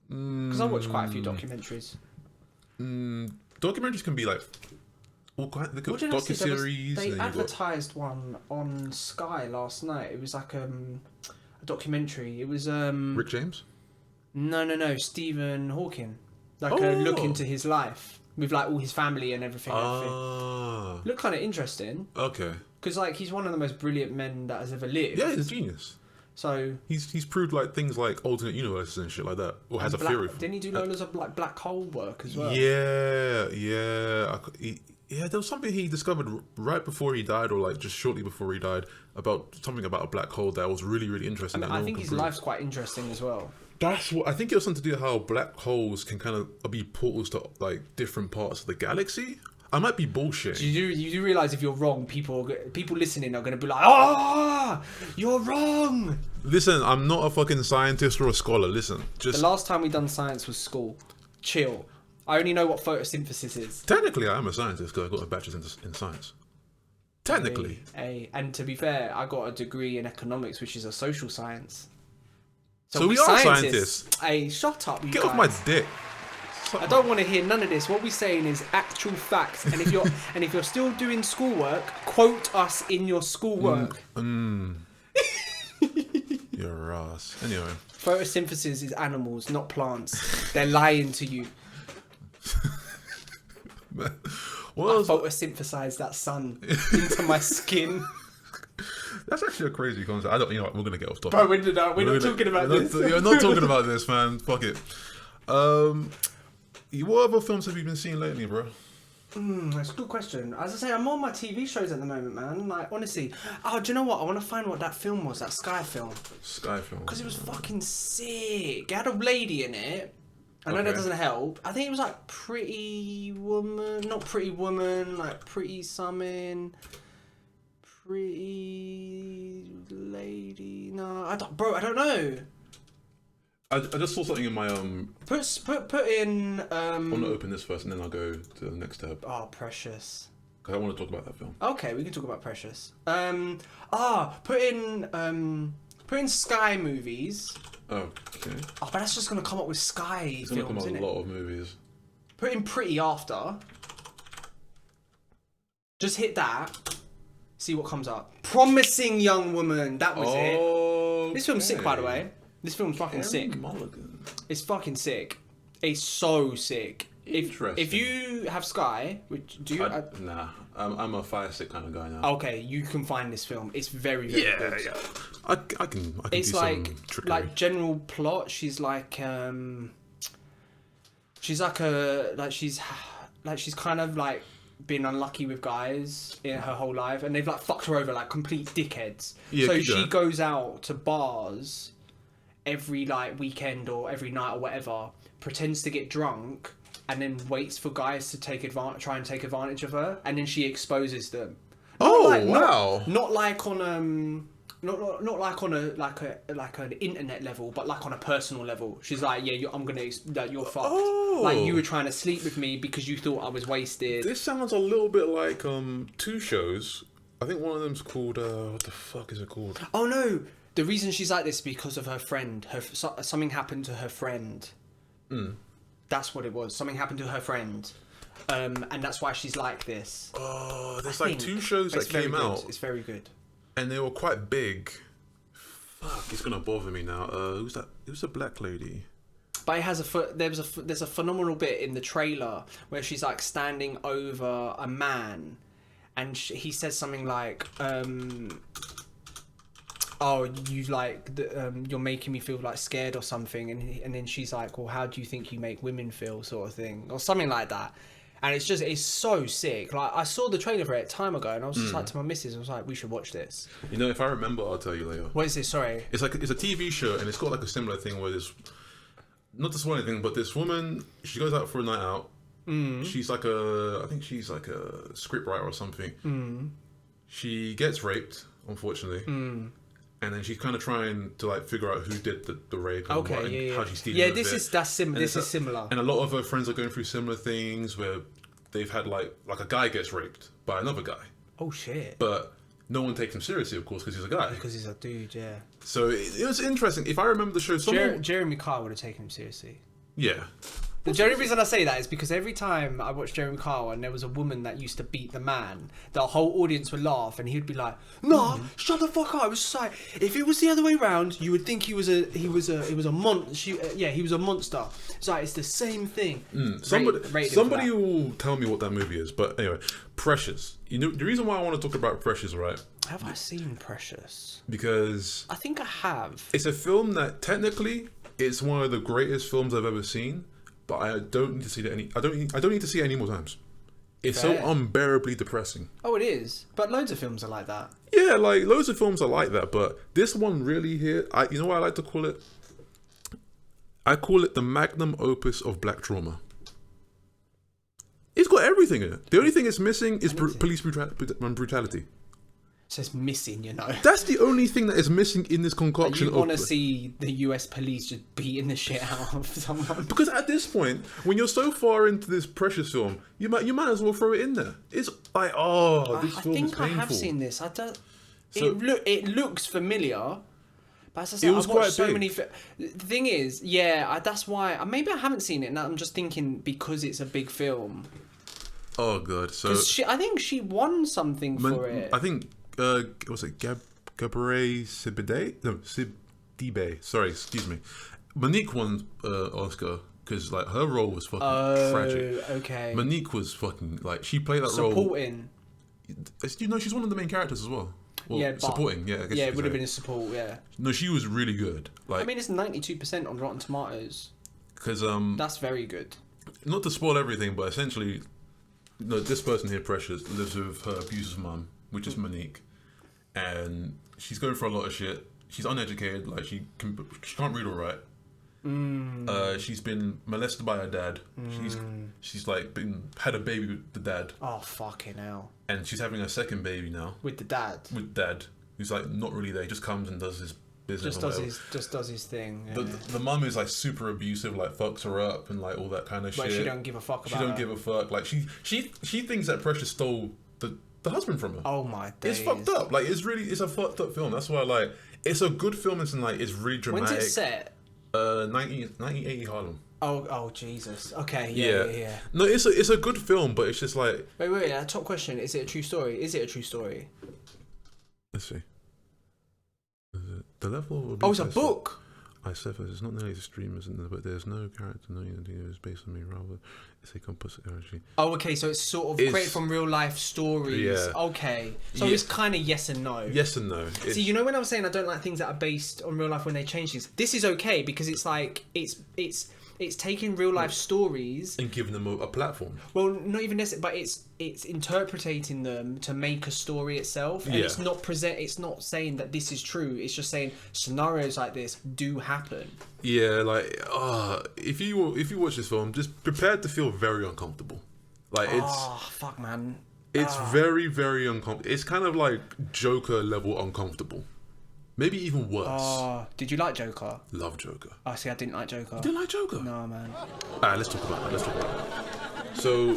Because I watch quite a few documentaries. Documentaries can be, like, all kind of docuseries. They advertised one on Sky last night. It was, like, a documentary. It was... Rick James? No, Stephen Hawking. Like a look into his life with like all his family and everything. Looked kind of interesting. Okay. Because like he's one of the most brilliant men that has ever lived. Yeah, he's a genius. So he's proved like things like alternate universes and shit like that, or has a theory. Didn't he do loads of like black hole work as well? Yeah. There was something he discovered right before he died, or like just shortly before he died, about something about a black hole that was really, really interesting. I think his life's quite interesting as well. That's what I think. It was something to do with how black holes can kind of be portals to like different parts of the galaxy. I might be bullshit. You do realize if you're wrong, people listening are going to be like, "Ah, you're wrong." Listen, I'm not a fucking scientist or a scholar. Listen, just the last time we done science was school. Chill. I only know what photosynthesis is. Technically, I am a scientist because I got a bachelor's in science. Technically. And to be fair, I got a degree in economics, which is a social science. So we are scientists. Hey, shut up, you Get guys. off my dick. I don't want to hear none of this. What we're saying is actual facts. And if you're still doing schoolwork, quote us in your schoolwork. Your ass. Anyway. Photosynthesis is animals, not plants. They're lying to you. I photosynthesized that sun into my skin. That's actually a crazy concept. You know what, we're gonna get off topic. Bro, we're not talking about this. You're not talking about this, man. Fuck it. What other films have you been seeing lately, bro? That's a good question. As I say, I'm on my TV shows at the moment, man. Like, honestly. Oh, do you know what? I want to find what that film was, that Sky film. Sky film. Because it was fucking sick. It had a lady in it. I know that doesn't help. I think it was like Pretty Woman. Not Pretty Woman, like Pretty Something. Pretty Lady. No, I don't know. I just saw something in my Put in I want to open this first and then I'll go to the next tab. Oh, Precious. Because I want to talk about that film. Okay, we can talk about Precious. Put in Sky movies. Okay. Oh, but that's just gonna come up with Sky It's films, gonna come up isn't with it? a lot of movies. Put in Pretty after. Just hit that. See what comes up. Promising Young Woman. That was it. This film's sick, by the way. This film's fucking sick. Mulligan. It's fucking sick. It's so sick. Interesting. If you have Sky, which do you? Nah, I'm a Fire Stick kind of guy now. Okay, you can find this film. It's very, very good. Yeah. I can It's do like some trickery. like general plot. She's like she's kind of like been unlucky with guys in her whole life, and they've like fucked her over like complete dickheads. Yeah, so she goes out to bars every like weekend or every night or whatever, pretends to get drunk, and then waits for guys to try and take advantage of her, and then she exposes them. Wow! Not like on not like on an internet level, but like on a personal level. She's like, yeah, you're fucked. Oh. Like, you were trying to sleep with me because you thought I was wasted. This sounds a little bit like two shows. I think one of them's called what the fuck is it called? Oh no! The reason she's like this is because of her friend. Something happened to her friend. That's what it was. Something happened to her friend, and that's why she's like this. Oh, there's like 2 shows that came out. It's very good, and they were quite big. Fuck, it's gonna bother me now. Who's that? Who's the black lady? But it has there's a phenomenal bit in the trailer where she's like standing over a man, and he says something like, "Oh, you like you're making me feel like scared or something," and then she's like, "Well, how do you think you make women feel?" sort of thing, or something like that. And it's so sick. Like, I saw the trailer for it time ago, and I was just like to my missus, I was like, we should watch this. You know, if I remember, I'll tell you later. What is this? Sorry. It's a TV show, and it's got like a similar thing where there's not to spoil anything, but this woman, she goes out for a night out. She's like I think she's like a scriptwriter or something. She gets raped, unfortunately. And then she's kind of trying to like figure out who did the rape and how she's dealing with it. This is similar. And a lot of her friends are going through similar things where they've had like a guy gets raped by another guy. Oh shit! But no one takes him seriously, of course, because he's a guy. Because he's a dude, yeah. So it was interesting. If I remember the show, Jeremy Kyle would have taken him seriously. Yeah. The only reason I say that is because every time I watched Jeremy Kyle and there was a woman that used to beat the man, the whole audience would laugh and he'd be like, "No, shut the fuck up." I was just like, if it was the other way around, you would think he was a monster. He was a monster. It's like, it's the same thing. Somebody will tell me what that movie is. But anyway, Precious. You know the reason why I want to talk about Precious, right? Have I seen Precious? Because I think I have. It's a film that technically it's one of the greatest films I've ever seen. But I don't need to see it I don't need to see it any more times. It's so unbearably depressing. Oh, it is. But loads of films are like that. Yeah, like loads of films are like that. But this one really here, you know what I like to call it? I call it the magnum opus of black trauma. It's got everything in it. The only thing it's missing is police brutality. So it's missing, you know. That's the only thing that is missing in this concoction. You want to see the US police just beating the shit out of someone. Because at this point, when you're so far into this Precious film, you might as well throw it in there. It's like, this film is painful. I think I have seen this. It looks familiar. But as I said, I've watched so many. The thing is, that's why maybe I haven't seen it. Now I'm just thinking because it's a big film. Oh god! So I think she won something for it. I think. Was it Gabrielle Sidibe? No, Sidibe. Sorry, excuse me. Monique won Oscar because like her role was fucking tragic. Okay. Monique was fucking like she played that supporting. You know, she's one of the main characters as well. Well, supporting. Yeah, I guess it would have been a support. Yeah. No, she was really good. Like, I mean, it's 92% on Rotten Tomatoes. Because that's very good. Not to spoil everything, but essentially, this person here, Precious, lives with her abusive mum, which is Monique, and she's going for a lot of shit. She's uneducated, like she can't read or write. She's been molested by her dad. She's like had a baby with the dad. Oh fucking hell! And she's having a second baby now with the dad. With dad, who's like not really there. He just comes and does his business. Just does his thing. Yeah. The mum is like super abusive, like fucks her up and like all that kind of shit. But she don't give a fuck about. She don't give a fuck. Like she thinks that Precious stole the husband from her. Oh my days. It's fucked up. Like it's a fucked up film. That's why like it's a good film. It's like it's really dramatic. When's it set? 1980 Harlem. Oh Jesus. Okay. Yeah. No, it's a good film, but it's just like. Wait. Top question: is it a true story? Is it a true story? Let's see. The level of it's a book. I said it's not nearly as extreme as but there's no character, no unity. It was based on me, rather it's a composite energy. Oh, okay, so it's sort of created from real life stories. Yeah. Okay, so it's kind of yes and no. Yes and no. See, you know when I was saying I don't like things that are based on real life when they change things. This is okay because it's like it's taking real life stories and giving them a platform. Well, not even necessarily, but it's interpreting them to make a story itself. And it's not It's not saying that this is true. It's just saying scenarios like this do happen. Yeah, like if you watch this film, just prepare to feel very uncomfortable. Like fuck, man. It's very, very uncomfortable. It's kind of like Joker level uncomfortable. Maybe even worse. Did you like Joker? Love Joker. Oh, see, I didn't like Joker. You didn't like Joker? No, man. Alright, let's talk about that. So,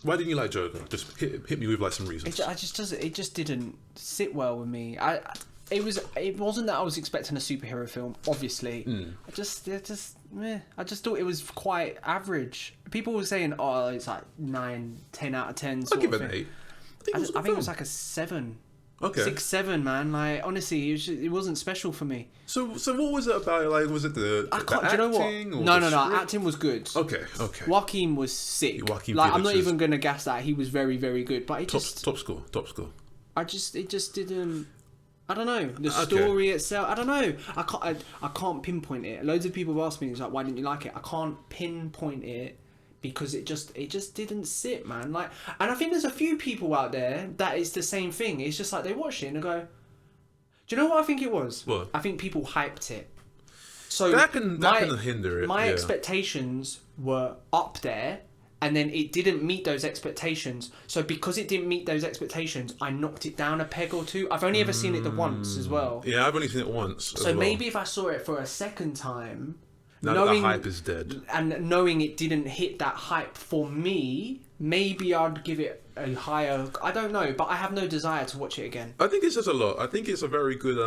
Why didn't you like Joker? Just hit me with like some reasons. It just didn't sit well with me. It wasn't that I was expecting a superhero film, obviously. I just thought it was quite average. People were saying, oh, it's like 9, 10 out of 10 I'll sort give of it an thing. 8. I think it was like a 7. Okay. 6, 7, man. Like, honestly, it wasn't special for me. So what was it about? Like, was it the acting? Do you know what? No. Acting was good. Okay. Joaquin was sick. Joaquin like, Phoenix I'm not is- even gonna gas that. He was very, very good. But it top score. it just didn't. I don't know. The story itself, I don't know. I can't pinpoint it. Loads of people have asked me, it's like, why didn't you like it? I can't pinpoint it because it just didn't sit, man. Like, and I think there's a few people out there that it's the same thing. It's just like they watch it and they go, do you know what I think it was? What? I think people hyped it. So that can hinder it. My expectations were up there. And then it didn't meet those expectations. So because it didn't meet those expectations, I knocked it down a peg or two. I've only ever seen it the once as well. Yeah, I've only seen it once. So maybe if I saw it for a second time, now knowing that the hype is dead, and knowing it didn't hit that hype for me, maybe I'd give it a higher. I don't know, but I have no desire to watch it again. I think it says a lot. I think it's a very good.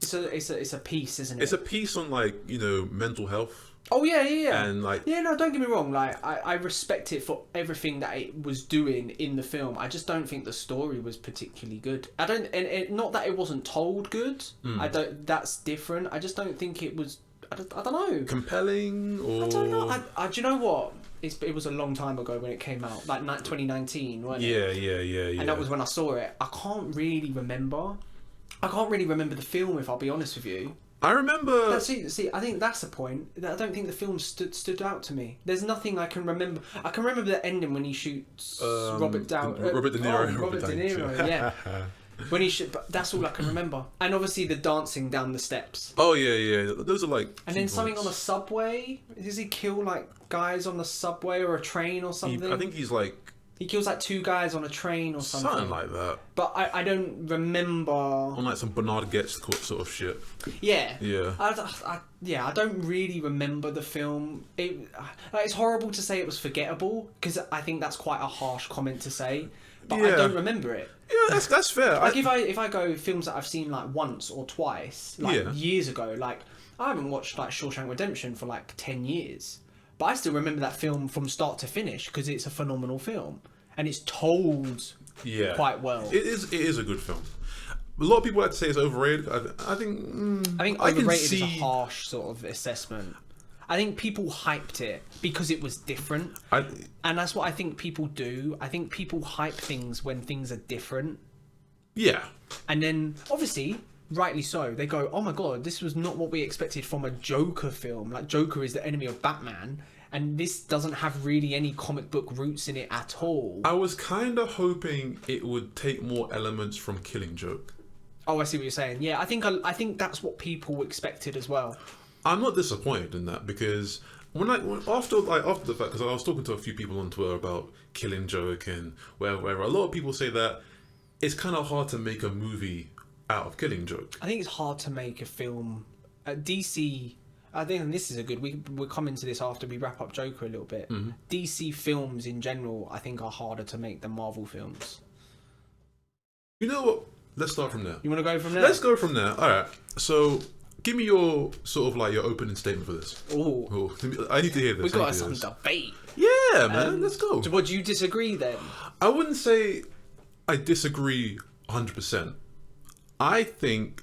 It's a piece, isn't it? It's a piece on mental health. Oh yeah. And no, don't get me wrong. Like I respect it for everything that it was doing in the film. I just don't think the story was particularly good. I don't, and not that it wasn't told good. I don't. That's different. I just don't think it was. I don't know. Compelling or. I don't know. Do you know what? It was a long time ago when it came out, like 2019, wasn't it? Yeah. And that was when I saw it. I can't really remember. I can't really remember the film, if I'll be honest with you. I remember. See, I think that's the point. I don't think the film stood out to me. There's nothing I can remember. I can remember the ending when he shoots Robert De Niro. Yeah. When he but that's all I can remember. And obviously the dancing down the steps. Oh yeah. Those are like. And then something on the subway. Does he kill like guys on the subway or a train or something? I think he's like. He kills like 2 guys on a train or something. Something like that. But I don't remember. On like some Bernard Getz sort of shit. Yeah. Yeah. I don't really remember the film. It's horrible to say it was forgettable because I think that's quite a harsh comment to say. But I don't remember it. Yeah, that's fair. Like if I go films that I've seen like once or twice, like years ago, like I haven't watched like Shawshank Redemption for like 10 years. But I still remember that film from start to finish because it's a phenomenal film and it's told quite well. It is a good film. A lot of people like to say it's overrated. I think overrated is a harsh sort of assessment. I think people hyped it because it was different, and that's what I think people do. I think people hype things when things are different. Yeah, and then obviously. Rightly so. They go, oh my god, this was not what we expected from a Joker film. Like, Joker is the enemy of Batman, and this doesn't have really any comic book roots in it at all. I was kind of hoping it would take more elements from Killing Joke. Oh, I see what you're saying. Yeah, I think that's what people expected as well. I'm not disappointed in that because after the fact, because I was talking to a few people on Twitter about Killing Joke and wherever, a lot of people say that it's kind of hard to make a movie out of Killing Joke. I think it's hard to make a film. DC, I think, and this is a good. We'll come into this after we wrap up Joker a little bit. Mm-hmm. DC films in general, I think, are harder to make than Marvel films. You know what? Let's start from there. You want to go from there? Let's go from there. All right. So, give me your sort of like your opening statement for this. Oh, I need to hear this. We've got some debate. Yeah, man. Let's go. So, what do you disagree then? I wouldn't say I disagree 100%. I think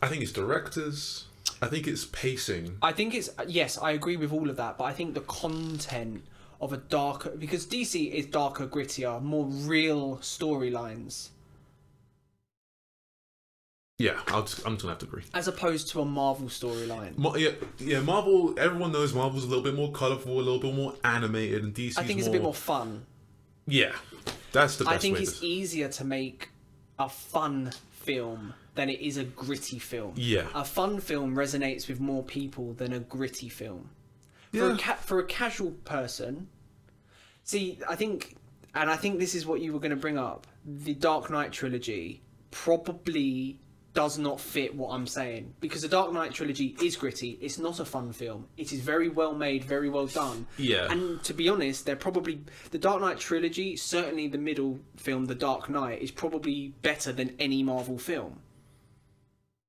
it's directors. I think it's pacing. I think it's yes. I agree with all of that, but I think the content of a darker, because DC is darker, grittier, more real storylines. Yeah, I'm just gonna have to agree. As opposed to a Marvel storyline. Yeah. Marvel. Everyone knows Marvel's a little bit more colorful, a little bit more animated, and DC's I think it's a bit more fun. Yeah, that's the best way. I think it's easier to make a fun film than it is a gritty film. Yeah. A fun film resonates with more people than a gritty film. Yeah. For a casual person, see, I think this is what you were going to bring up. The Dark Knight trilogy probably does not fit what I'm saying, because the Dark Knight trilogy is gritty. It's not a fun film. It is very well made, very well done. Yeah. And to be honest, they're probably the Dark Knight trilogy. Certainly, the middle film, The Dark Knight, is probably better than any Marvel film.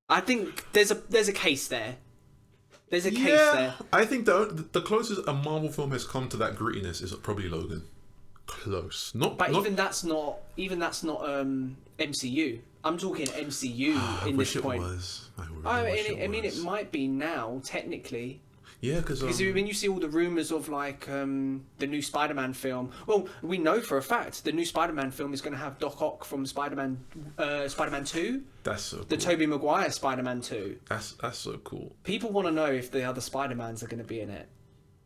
I think there's a case there. There's a case there. I think the closest a Marvel film has come to that grittiness is probably Logan. Close. Even that's not MCU. I'm talking MCU in this point. I mean, it might be now technically. Yeah, because when you see all the rumors of like the new Spider-Man film, well, we know for a fact the new Spider-Man film is going to have Doc Ock from Spider-Man 2. That's so cool. The Tobey Maguire Spider-Man 2. That's so cool. People want to know if the other Spider-Mans are going to be in it.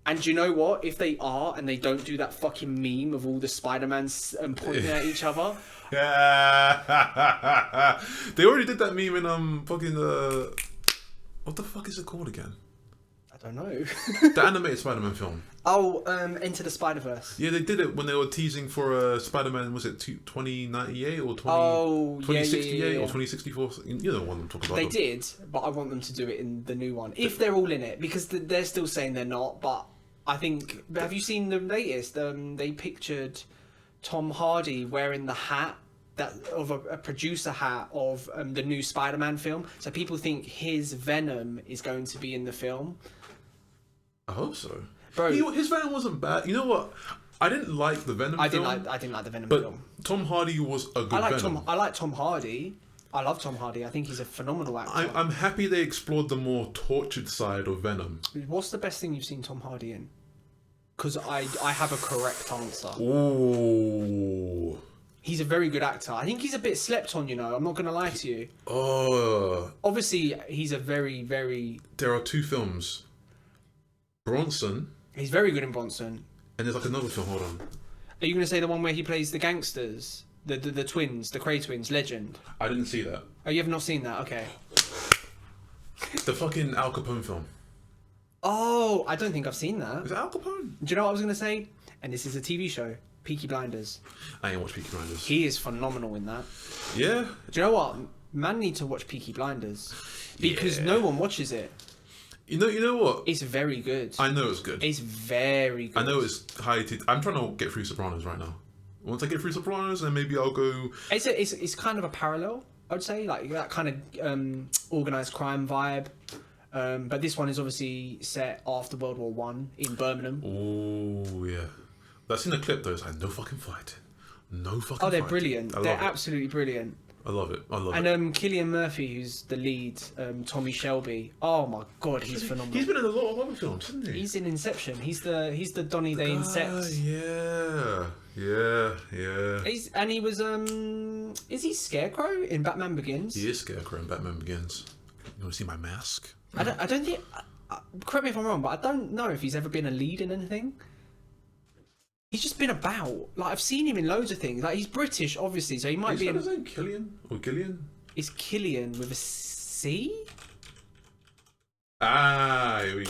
And do you know what? If they are, and they don't do that fucking meme of all the Spider-Mans pointing at each other. Yeah. They already did that meme in fucking what the fuck is it called again? I don't know. The animated Spider-Man film. Oh, Into the Spider-Verse. Yeah, they did it when they were teasing for Spider-Man. Was it 2098 or 2068 or 2064? You know the one I'm talking about. They did, but I want them to do it in the new one if they're all in it, because they're still saying they're not. But I think. Have you seen the latest? They pictured Tom Hardy wearing the hat of a producer hat of the new Spider-Man film. So people think his Venom is going to be in the film. I hope so. Bro, his Venom wasn't bad. You know what? I didn't like the Venom film. I didn't like the Venom but film. Tom Hardy was a good Venom. I like Tom Hardy. I love Tom Hardy. I think he's a phenomenal actor. I'm happy they explored the more tortured side of Venom. What's the best thing you've seen Tom Hardy in? Because I have a correct answer. Ooh. He's a very good actor. I think he's a bit slept on, I'm not going to lie to you. Obviously, he's a very, very... There are two films. Bronson. He's very good in Bronson. And there's like another film, hold on. Are you going to say the one where he plays the gangsters? The twins, the Cray twins, Legend? I didn't see that. Oh, you have not seen that? Okay. The fucking Al Capone film. Oh, I don't think I've seen that. Is it Al Capone? Do you know what I was going to say? And this is a TV show. Peaky Blinders. I ain't watched Peaky Blinders. He is phenomenal in that. Yeah. Do you know what? Man need to watch Peaky Blinders. Because no one watches it. You know what? It's very good. I know it's good. It's very good. I know it's high. I'm trying to get through Sopranos right now. Once I get through Sopranos, then maybe I'll go... It's kind of a parallel, I'd say. Like that kind of organised crime vibe. But this one is obviously set after World War One in Birmingham. Oh, yeah. I've seen the clip though. It's like, no fucking fighting. No fucking fighting. Oh, they're brilliant. They're absolutely brilliant. I love it. And Cillian Murphy, who's the lead, Tommy Shelby. Oh my god, he's phenomenal. He's been in a lot of other films, hasn't he? He's in Inception. He's the Donnie Day in Sex. Yeah. He was is he Scarecrow in Batman Begins? He is Scarecrow in Batman Begins. You want to see my mask? I don't think. Correct me if I'm wrong, but I don't know if he's ever been a lead in anything. He's just been about. Like, I've seen him in loads of things. Like, he's British, obviously, so he might be. Is his name Killian or Gillian? Is Killian with a C? Here we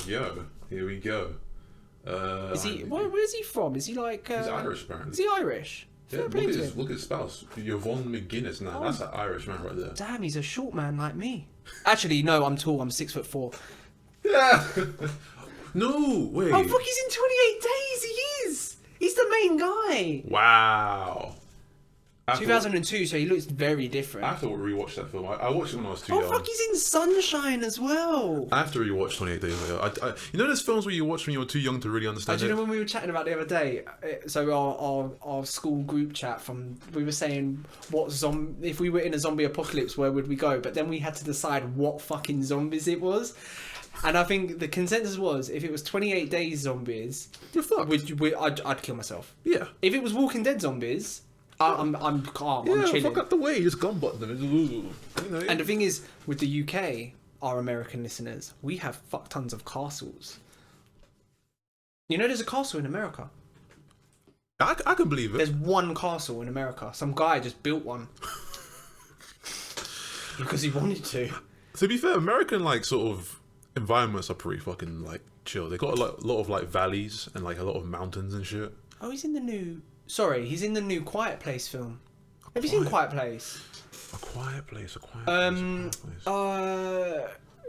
go. Is he? Where is he from? Is he like? He's Irish, apparently. Is he Irish? Yeah, look at his spouse, Yvonne McGuinness. Now that's an Irish man right there. Damn, he's a short man like me. Actually, no, I'm tall. I'm 6'4". Yeah. No, wait. Oh fuck, he's in 28 Days. He is. He's the main guy. Wow. 2002, so he looks very different. I have to rewatch that film. I watched it when I was too young. Oh fuck, he's in Sunshine as well. I have to rewatch 28 Days Later. You know those films where you watch when you were too young to really understand Do you know when we were chatting about the other day? So our school group chat we were saying if we were in a zombie apocalypse, where would we go? But then we had to decide what fucking zombies it was. And I think the consensus was, if it was 28 Days zombies, you're fucked. I'd kill myself. Yeah. If it was Walking Dead zombies, I'm calm. I'm chilling. Fuck up the way. Just gun button them. And the thing is, with the UK, our American listeners, we have fuck tons of castles. You know, there's a castle in America. I can believe it. There's one castle in America. Some guy just built one because he wanted to. To be fair, American sort of environments are pretty fucking chill. They got a lot of valleys and a lot of mountains and shit. Oh, he's in the new Quiet Place film. Have you seen Quiet Place? A Quiet Place.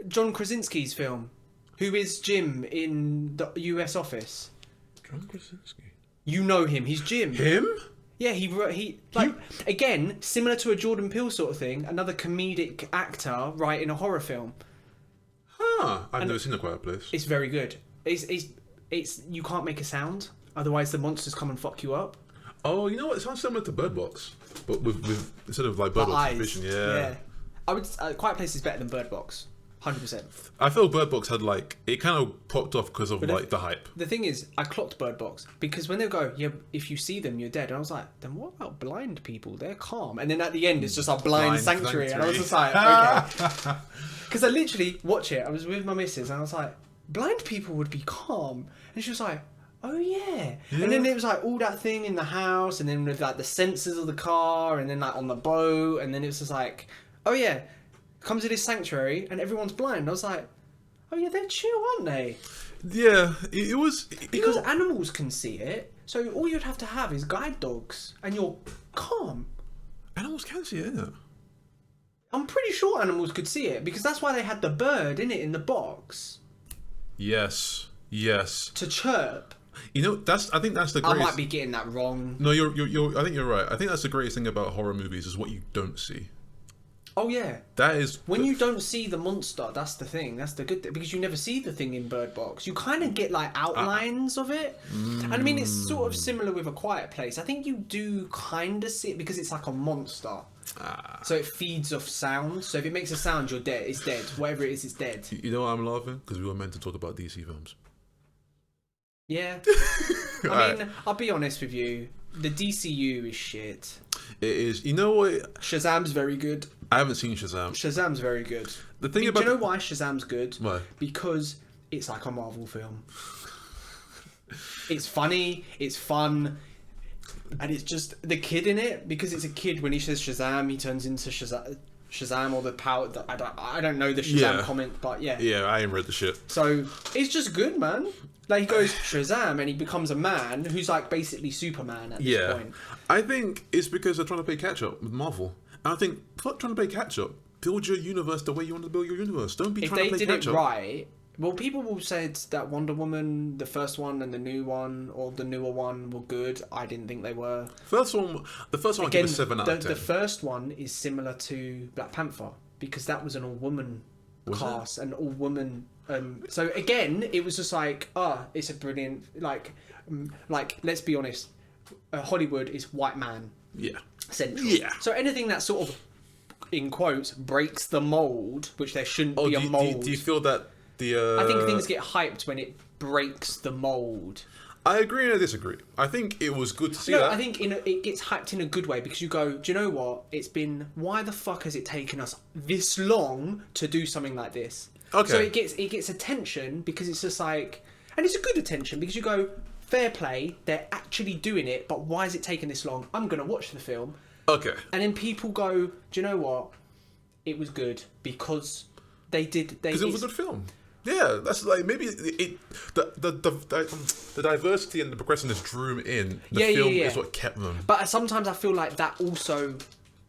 John Krasinski's film. Who is Jim in the US office? John Krasinski. You know him. He's Jim. Him? Yeah, again, similar to a Jordan Peele sort of thing. Another comedic actor writing a horror film. I've never seen A Quiet Place. It's very good. It's you can't make a sound, otherwise the monsters come and fuck you up. Oh, you know what? It sounds similar to Bird Box, but with instead of like Bird Box vision. Yeah. I would. Quiet Place is better than Bird Box. 100%. I feel Bird Box had like it kind of popped off because of like the hype. The thing is, I clocked Bird Box because when they go, yeah, if you see them, you're dead. And I was like, then what about blind people? They're calm. And then at the end, it's just a blind sanctuary. And I was just like, okay. Because I literally watch it. I was with my missus and I was like, blind people would be calm. And she was like, oh yeah. And then it was like all that thing in the house, and then with like the sensors of the car, and then like on the boat, and then it was just like, oh yeah. Comes to this sanctuary and everyone's blind. I was like, oh yeah, they're chill, aren't they? Yeah, it was... Because animals can see it, so all you'd have to have is guide dogs, and you're calm. Animals can see it, yeah. I'm pretty sure animals could see it, because that's why they had the bird in the box. Yes. To chirp. You know, I think that's the greatest... I might be getting that wrong. No, I think you're right. I think that's the greatest thing about horror movies is what you don't see. Oh yeah, that is when you don't see the monster. That's the thing. That's the good thing, because you never see the thing in Bird Box. You kind of get like outlines of it, and I mean it's sort of similar with A Quiet Place. I think you do kind of see it because it's like a monster, so it feeds off sound. So if it makes a sound, you're dead. It's dead. Whatever it is, it's dead. You know why I'm laughing? Because we were meant to talk about DC films. Yeah, I mean, I'll be honest with you. The DCU is shit. It is. You know what? Shazam's very good. I haven't seen Shazam. Shazam's very good. The thing do you know why Shazam's good? Why? Because it's like a Marvel film. It's funny, it's fun, and it's just the kid in it. Because it's a kid. When he says Shazam, he turns into Shazam or the power. I don't know the Shazam comment, but yeah. Yeah, I ain't read the shit. So it's just good, man. Like he goes Shazam and he becomes a man who's like basically Superman at this point. I think it's because they're trying to play catch up with Marvel. And I think fuck trying to play catch up. Build your universe the way you want to build your universe. Don't be trying to play catch up. If they did it right, well, people will say that Wonder Woman, the first one and the new one, or the newer one, were good. I didn't think they were. The first one again, I give a 7 out of 10. The first one is similar to Black Panther because that was an all-woman cast, an all-woman. So again, it was just like, it's a brilliant like let's be honest, Hollywood is white man central. Yeah. So anything that sort of, in quotes, breaks the mold, which there shouldn't be a mold. Do you feel that I think things get hyped when it breaks the mold. I agree and I disagree. I think it was good to see that. I think it gets hyped in a good way because you go, do you know what? Why the fuck has it taken us this long to do something like this? Okay. So it gets attention because it's just like, and it's a good attention because you go, fair play, they're actually doing it, but why is it taking this long? I'm going to watch the film. Okay. And then people go, do you know what? It was good because they did. Because it was a good film. Yeah, that's like maybe the diversity and the progressiveness drew them in. The film is what kept them. But sometimes I feel like that also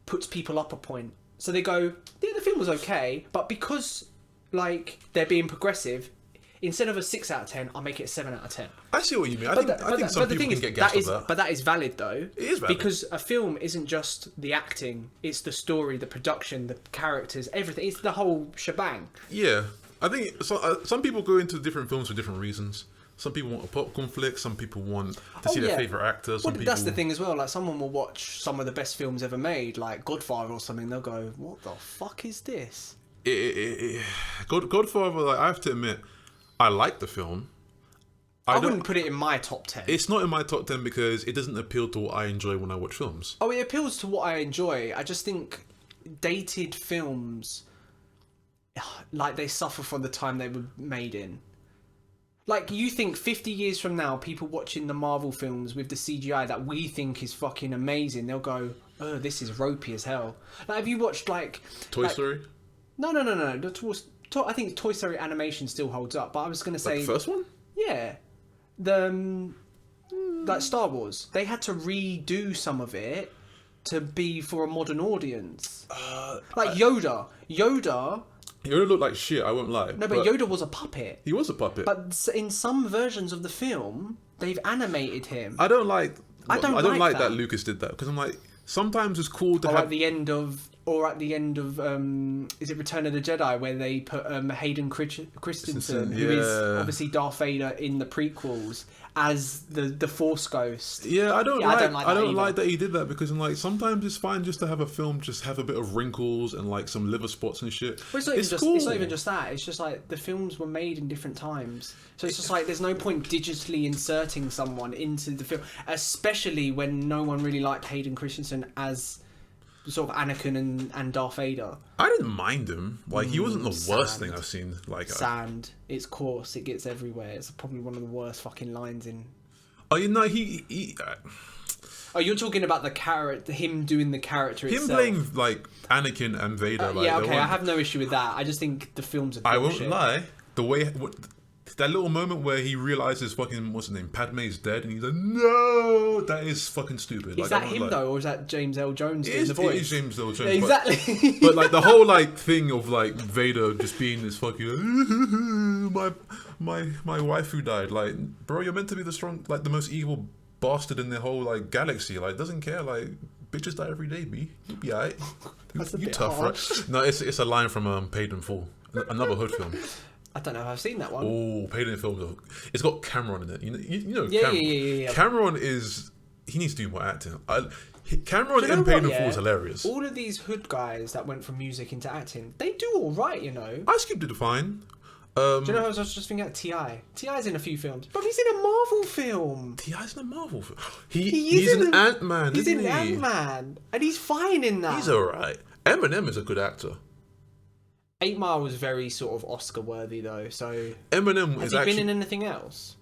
puts people up a point. So they go, yeah, the film was okay, but because like they're being progressive, instead of a 6 out of 10, I'll make it a 7 out of 10. I see what you mean. I think some people can get gassed off that. But that is valid though. It is valid. Because a film isn't just the acting, it's the story, the production, the characters, everything. It's the whole shebang. Yeah. I think some people go into different films for different reasons. Some people want a popcorn flick. Some people want to see their favourite actor. That's the thing as well. Like someone will watch some of the best films ever made, like Godfather or something. They'll go, "What the fuck is this?" Godfather. Like, I have to admit, I like the film. I wouldn't put it in my top 10. It's not in my top 10 because it doesn't appeal to what I enjoy when I watch films. Oh, it appeals to what I enjoy. I just think dated films, like, they suffer from the time they were made in. Like, you think 50 years from now, people watching the Marvel films with the CGI that we think is fucking amazing, they'll go, oh, this is ropey as hell. Like, have you watched, like... Toy Story? No. I think Toy Story animation still holds up, but I was going to say... Like the first one? Yeah. Like Star Wars. They had to redo some of it to be for a modern audience. Like Yoda. Yoda looked like shit, I won't lie. No, but Yoda was a puppet. He was a puppet. But in some versions of the film, they've animated him. I don't like that. that Lucas did that, because I'm like, sometimes it's cool to or have... at the end of is it Return of the Jedi, where they put Hayden Christensen, who is obviously Darth Vader in the prequels, as the Force Ghost. Yeah, I don't like that he did that, because I'm like, sometimes it's fine just to have a film just have a bit of wrinkles and like some liver spots and shit. Well, it's not even just that. It's just like the films were made in different times, so it's just like there's no point digitally inserting someone into the film, especially when no one really liked Hayden Christensen as sort of Anakin and Darth Vader. I didn't mind him. Like, he wasn't the worst thing I've seen. Like, sand. It's coarse. It gets everywhere. It's probably one of the worst fucking lines in. Oh, you know, he Oh, you're talking about the character, him doing the character itself. Him playing like Anakin and Vader. Like, yeah, okay, I have no issue with that. I just think the films are bullshit. I won't lie. The way that little moment where he realizes fucking what's his name, Padme's dead, and he's like, no, that is fucking stupid. Is that him though, or is that James L. Jones doing the voice? It is James L. Jones. Yeah, exactly. But like the whole like thing of like Vader just being this fucking my wife who died. Like, bro, you're meant to be the most evil bastard in the whole like galaxy. Like, doesn't care. Like, bitches die every day, B. You'll be alright. You tough, harsh. Right? No, it's a line from Paid in Full, another hood film. I don't know if I've seen that one. Oh, Paid in Full. It's got Cameron in it. You know yeah, Cameron. Yeah. Cameron he needs to do more acting. Cameron in Paid in Full is hilarious. All of these hood guys that went from music into acting, they do all right, you know. Ice Cube did fine. Do you know, I was just thinking about T.I. T.I.'s in a few films. But he's in a Marvel film. T.I.'s in a Marvel film? He's an Ant-Man, He's in Ant-Man. And he's fine in that. He's alright. Eminem is a good actor. 8 Mile was very sort of Oscar-worthy, though, so... Eminem has he been in anything else?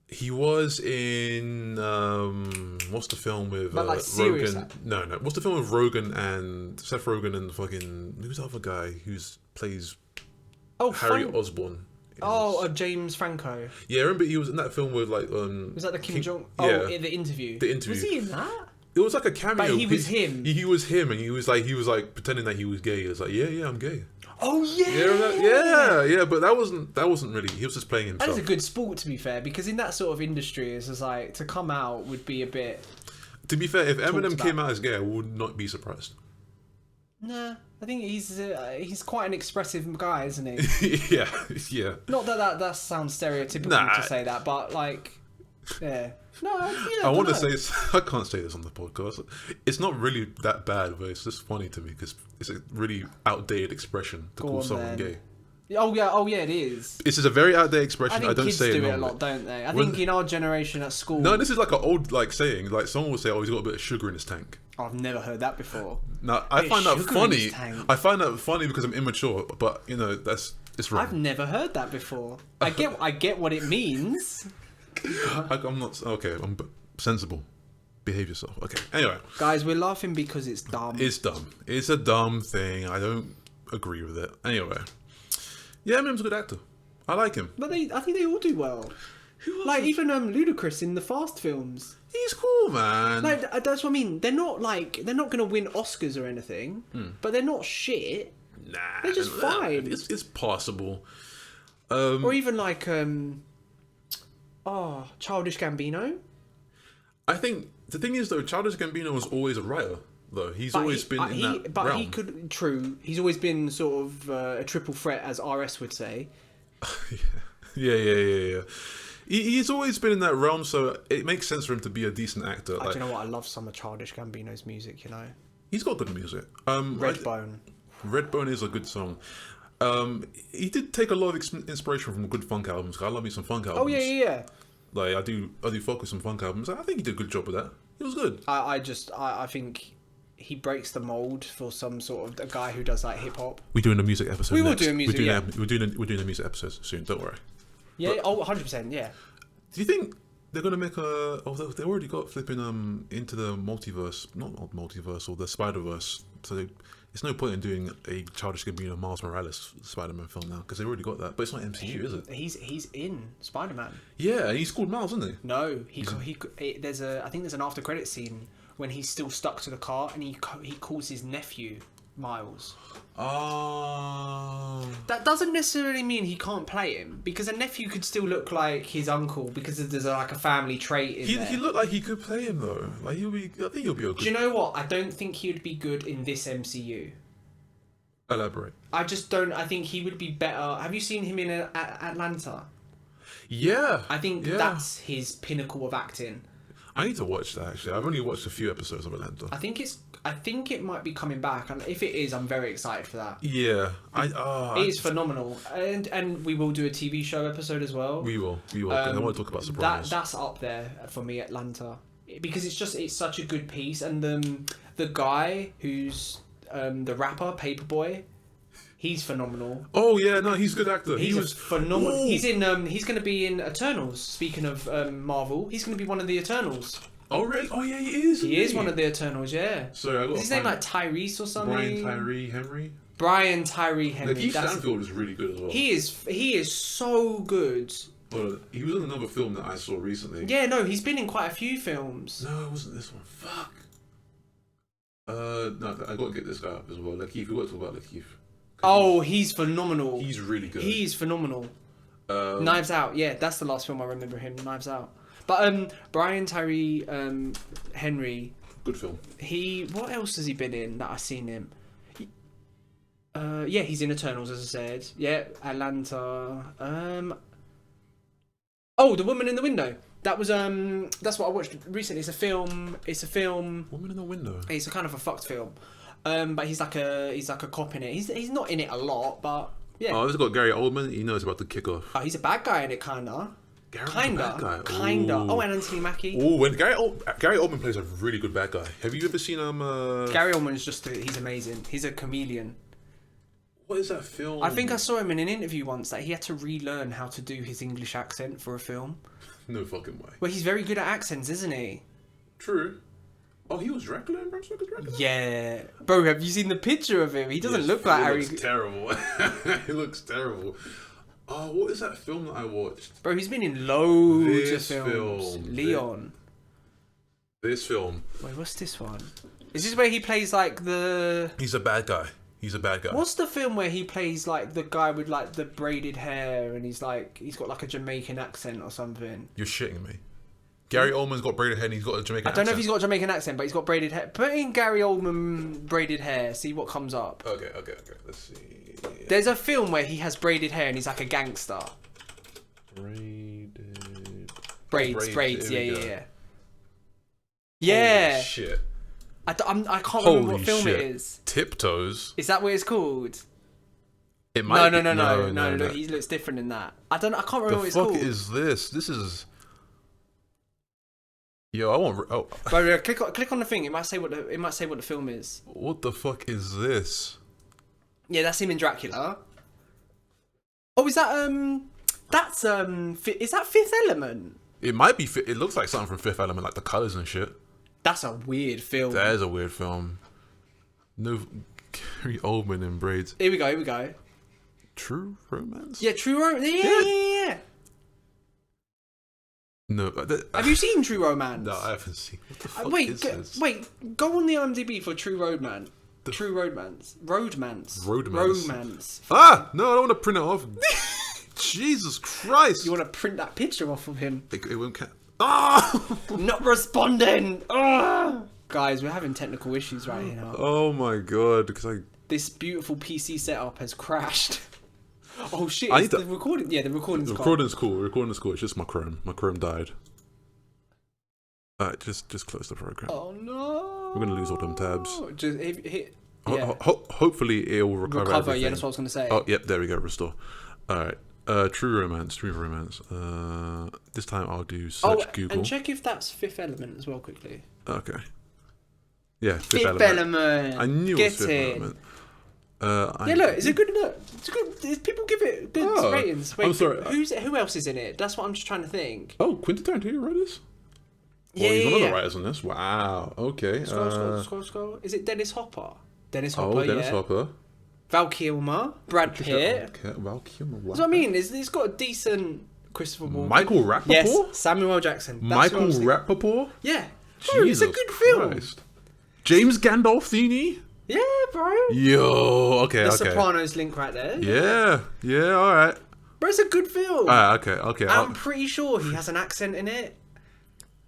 He was in... what's the film with Rogan? No. What's the film with Rogan and... Seth Rogen and fucking... Who's the other guy who plays Harry Osborn? James Franco. Yeah, I remember he was in that film with like... was that the Kim Jong... Yeah. Oh, The Interview. The Interview. Was he in that? It was like a cameo. But he was him. He was him, and he was like pretending that he was gay. He was like, yeah, I'm gay. Oh yeah. Yeah. But that wasn't really. He was just playing himself. That is a good sport, to be fair, because in that sort of industry, it's just like to come out would be a bit. To be fair, if Eminem came out as gay, I would not be surprised. Nah, I think he's quite an expressive guy, isn't he? yeah. Not that sounds stereotypical to say that, but like, yeah. No, I want to say I can't say this on the podcast. It's not really that bad, but it's just funny to me because it's a really outdated expression to call someone gay. Oh yeah, it is. This is a very outdated expression. I don't kids say it do it a lot, don't they? I think in our generation at school. No, this is like an old saying. Like someone will say, "Oh, he's got a bit of sugar in his tank." I've never heard that before. Now I find that funny. I find that funny because I'm immature, but you know it's wrong. I've never heard that before. I get what it means. I'm not okay. I'm sensible. Behave yourself. Okay. Anyway, guys, we're laughing because it's dumb. It's dumb. It's a dumb thing. I don't agree with it. Anyway, yeah, Eminem's a good actor. I like him. But I think they all do well. Like even Ludacris in the Fast films. He's cool, man. Like that's what I mean. They're not going to win Oscars or anything, but they're not shit. Nah, they're just fine. It's possible. Or even like Childish Gambino. I think the thing is though, Childish Gambino was always a writer. Though he's always been in that realm. He could. True, he's always been sort of a triple threat, as RS would say. Yeah. He's always been in that realm, so it makes sense for him to be a decent actor. Do you know what? I love some of Childish Gambino's music. You know, he's got good music. Redbone is a good song. He did take a lot of inspiration from good funk albums. I love me some funk albums. Oh yeah. Like I do focus on funk albums. I think he did a good job with that. It was good. I think he breaks the mold for some sort of a guy who does like hip hop. We're doing a music episode. We will do a music. We're doing a music episode soon. Don't worry. Yeah. 100%. Yeah. Do you think they're gonna make a? Oh, they already got flipping into the multiverse, not multiverse or the Spider-Verse. So It's no point in doing a Childish Gambino Miles Morales Spider-Man film now because they've already got that. But it's not MCU, is it? He's in Spider-Man. Yeah, he's called Miles, isn't he? No, I think there's an after credit scene when he's still stuck to the car and he calls his nephew Miles. Oh. That doesn't necessarily mean he can't play him, because a nephew could still look like his uncle because there's like a family trait in there. He looked like he could play him though. Like I think he'll be okay. Do you know what? I don't think he would be good in this MCU. Elaborate. I just don't. I think he would be better. Have you seen him in Atlanta? Yeah. I think that's his pinnacle of acting. I need to watch that actually. I've only watched a few episodes of Atlanta. I think it might be coming back, and if it is, I'm very excited for that. Yeah, it is phenomenal, and we will do a TV show episode as well. We will. I want to talk about Sopranos. That's up there for me, Atlanta, because it's such a good piece, and the guy who's the rapper Paperboy, he's phenomenal. Oh yeah, no, he's a good actor. He was phenomenal. Ooh. He's going to be in Eternals. Speaking of Marvel, he's going to be one of the Eternals. Oh really? Oh yeah, he is. He is one of the Eternals. Yeah. Sorry, I got. Is his name like Tyrese or something? Brian Tyree Henry. Lakeith Stanfield is really good as well. He is so good. Well, he was in another film that I saw recently. Yeah, no, he's been in quite a few films. No, it wasn't this one. Fuck. No, I got to get this guy up as well. Lakeith, we got to talk about Lakeith. Oh, he's phenomenal. He's really good. He's phenomenal. Knives Out. Yeah, that's the last film I remember him. Knives Out. But Brian Tyree Henry. Good film. What else has he been in that I've seen him? Yeah, he's in Eternals, as I said. Yeah, Atlanta. Oh, The Woman in the Window. That was that's what I watched recently. It's a film. Woman in the Window. It's a kind of a fucked film. But he's like a cop in it. He's not in it a lot, but yeah. Oh, it's got Gary Oldman. He knows about to kick off. Oh, he's a bad guy in it, kinda. Kinda. Oh, and Anthony Mackie. Oh, when Gary Oldman plays a really good bad guy. Have you ever seen Gary Oldman's he's amazing. He's a chameleon. What is that film? I think I saw him in an interview once that he had to relearn how to do his English accent for a film. No fucking way. Well, he's very good at accents, isn't he? True. Oh, he was Dracula in Bram Stoker's Dracula? Yeah. Bro, have you seen the picture of him? He doesn't look like Harry. He looks terrible. He looks terrible. Oh, what is that film that I watched? Bro, he's been in loads of films. Leon. This film. Wait, what's this one? Is this where he plays like the... He's a bad guy. What's the film where he plays like the guy with like the braided hair and he's got like a Jamaican accent or something? You're shitting me. Gary Oldman's got braided hair and he's got a Jamaican accent. I don't know if he's got a Jamaican accent, but he's got braided hair. Put in Gary Oldman braided hair, see what comes up. Okay. Let's see. There's a film where he has braided hair and he's like a gangster. Braids. Yeah. Holy shit. I can't remember what film it is. Tiptoes. Is that what it's called? It might. No. He looks different in that. I can't remember what it's called. The fuck is this? This is. Yo, I want. Oh. Bro, click on the thing. It might say what the film is. What the fuck is this? Yeah, that's him in Dracula. Oh, is that that's is that Fifth Element? It might be. It looks like something from Fifth Element, like the colors and shit. That's a weird film. That is a weird film. No, Gary Oldman in braids. Here we go. True Romance? Yeah, True Romance. Yeah. No. Have you seen True Romance? No, I haven't seen. What the fuck is this? Wait, go on the IMDb for True Romance. True Romance. Romance. Ah! No, I don't want to print it off. Jesus Christ! You want to print that picture off of him? It won't count. Ah! Not responding! Ah! Guys, we're having technical issues right here now. Oh my god, this beautiful PC setup has crashed. Oh shit, the recording... Yeah, the recording's cool. Recording's cool. It's just my Chrome. My Chrome died. Alright, just close the program. Oh no! We're gonna lose all them tabs. Just hit... Yeah. Hopefully it will recover everything. Yeah, that's what I was gonna say. Oh, yep, there we go, restore. Alright. True Romance. This time I'll do search Google. And check if that's Fifth Element as well quickly. Okay. Yeah, Fifth Element. I knew it was Fifth Element. Look, it's a good look. It's good. People give it good ratings. Wait, I'm sorry. Who else is in it? That's what I'm just trying to think. Oh, Quentin Tarantino wrote this? Yeah, he's one of the writers on this. Wow. Okay. Scroll. Is it Dennis Hopper? Dennis Hopper. Oh, Dennis Hopper. Val Kilmer, Brad Pitt. Val Kilmer. That's what I mean. He's got a decent Christopher Walken. Michael Rappaport. Yes, Samuel L. Jackson. Michael Rappaport. Yeah, bro, it's a good film. James Gandolfini. Yeah, bro. Yo, okay, the Sopranos link right there. Yeah, all right. But it's a good film. Okay. I'm pretty sure he has an accent in it.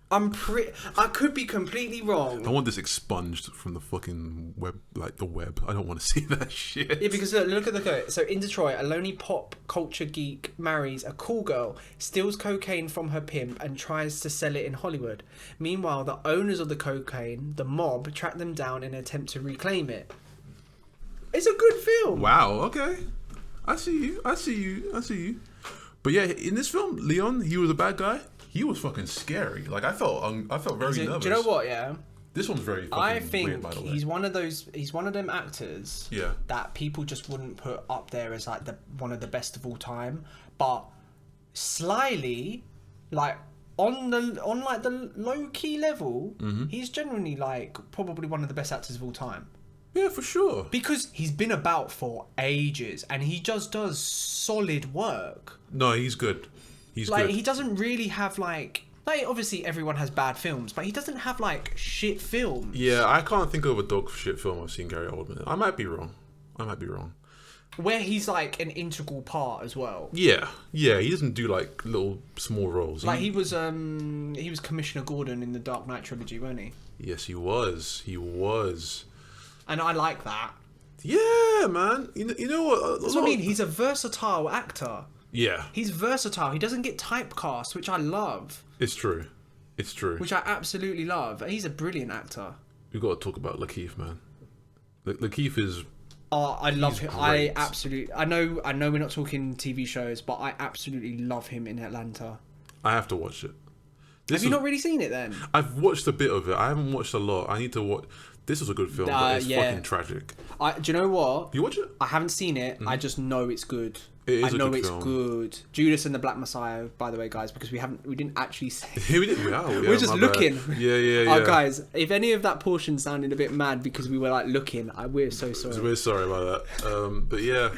I could be completely wrong. I want this expunged from the fucking web, like the web. I don't want to see that shit. Yeah, because look at the quote. So in Detroit, a lonely pop culture geek marries a cool girl, steals cocaine from her pimp, and tries to sell it in Hollywood. Meanwhile, the owners of the cocaine, the mob, track them down in an attempt to reclaim it. It's a good film. Wow. Okay. I see you. But yeah, in this film, Leon, he was a bad guy. He was fucking scary. Like I felt very nervous. Do you know what? Yeah. This one's very fucking I think weird, by the way. he's one of them actors. Yeah. That people just wouldn't put up there as like one of the best of all time, but slyly, like on the low key level, he's genuinely like probably one of the best actors of all time. Yeah, for sure. Because he's been about for ages and he just does solid work. No, he's good. He's like good. he doesn't really have like obviously everyone has bad films, but he doesn't have like shit films. Yeah, I can't think of a dog shit film I've seen Gary Oldman in. I might be wrong. Where he's like an integral part as well. Yeah, he doesn't do like little small roles. Like he was Commissioner Gordon in the Dark Knight trilogy, wasn't he? Yes, he was. And I like that. Yeah, man. You know what? That's what I mean. He's a versatile actor. Yeah. He's versatile. He doesn't get typecast, which I love. It's true. Which I absolutely love. He's a brilliant actor. We've got to talk about Lakeith, man. Lakeith is... Oh, I love him. Great. I know we're not talking TV shows, but I absolutely love him in Atlanta. I have to watch it. Have you not really seen it then? I've watched a bit of it. I haven't watched a lot. I need to watch... This was a good film, but it's fucking tragic. Do you know what? You watch it? I haven't seen it. I just know it's good. It is I know a good it's film. good. Judas and the Black Messiah, by the way, guys, because we didn't actually say. we didn't. We're just looking. Yeah. Oh, guys, if any of that portion sounded a bit mad because we were like looking, we're so sorry. We're sorry about that. But yeah,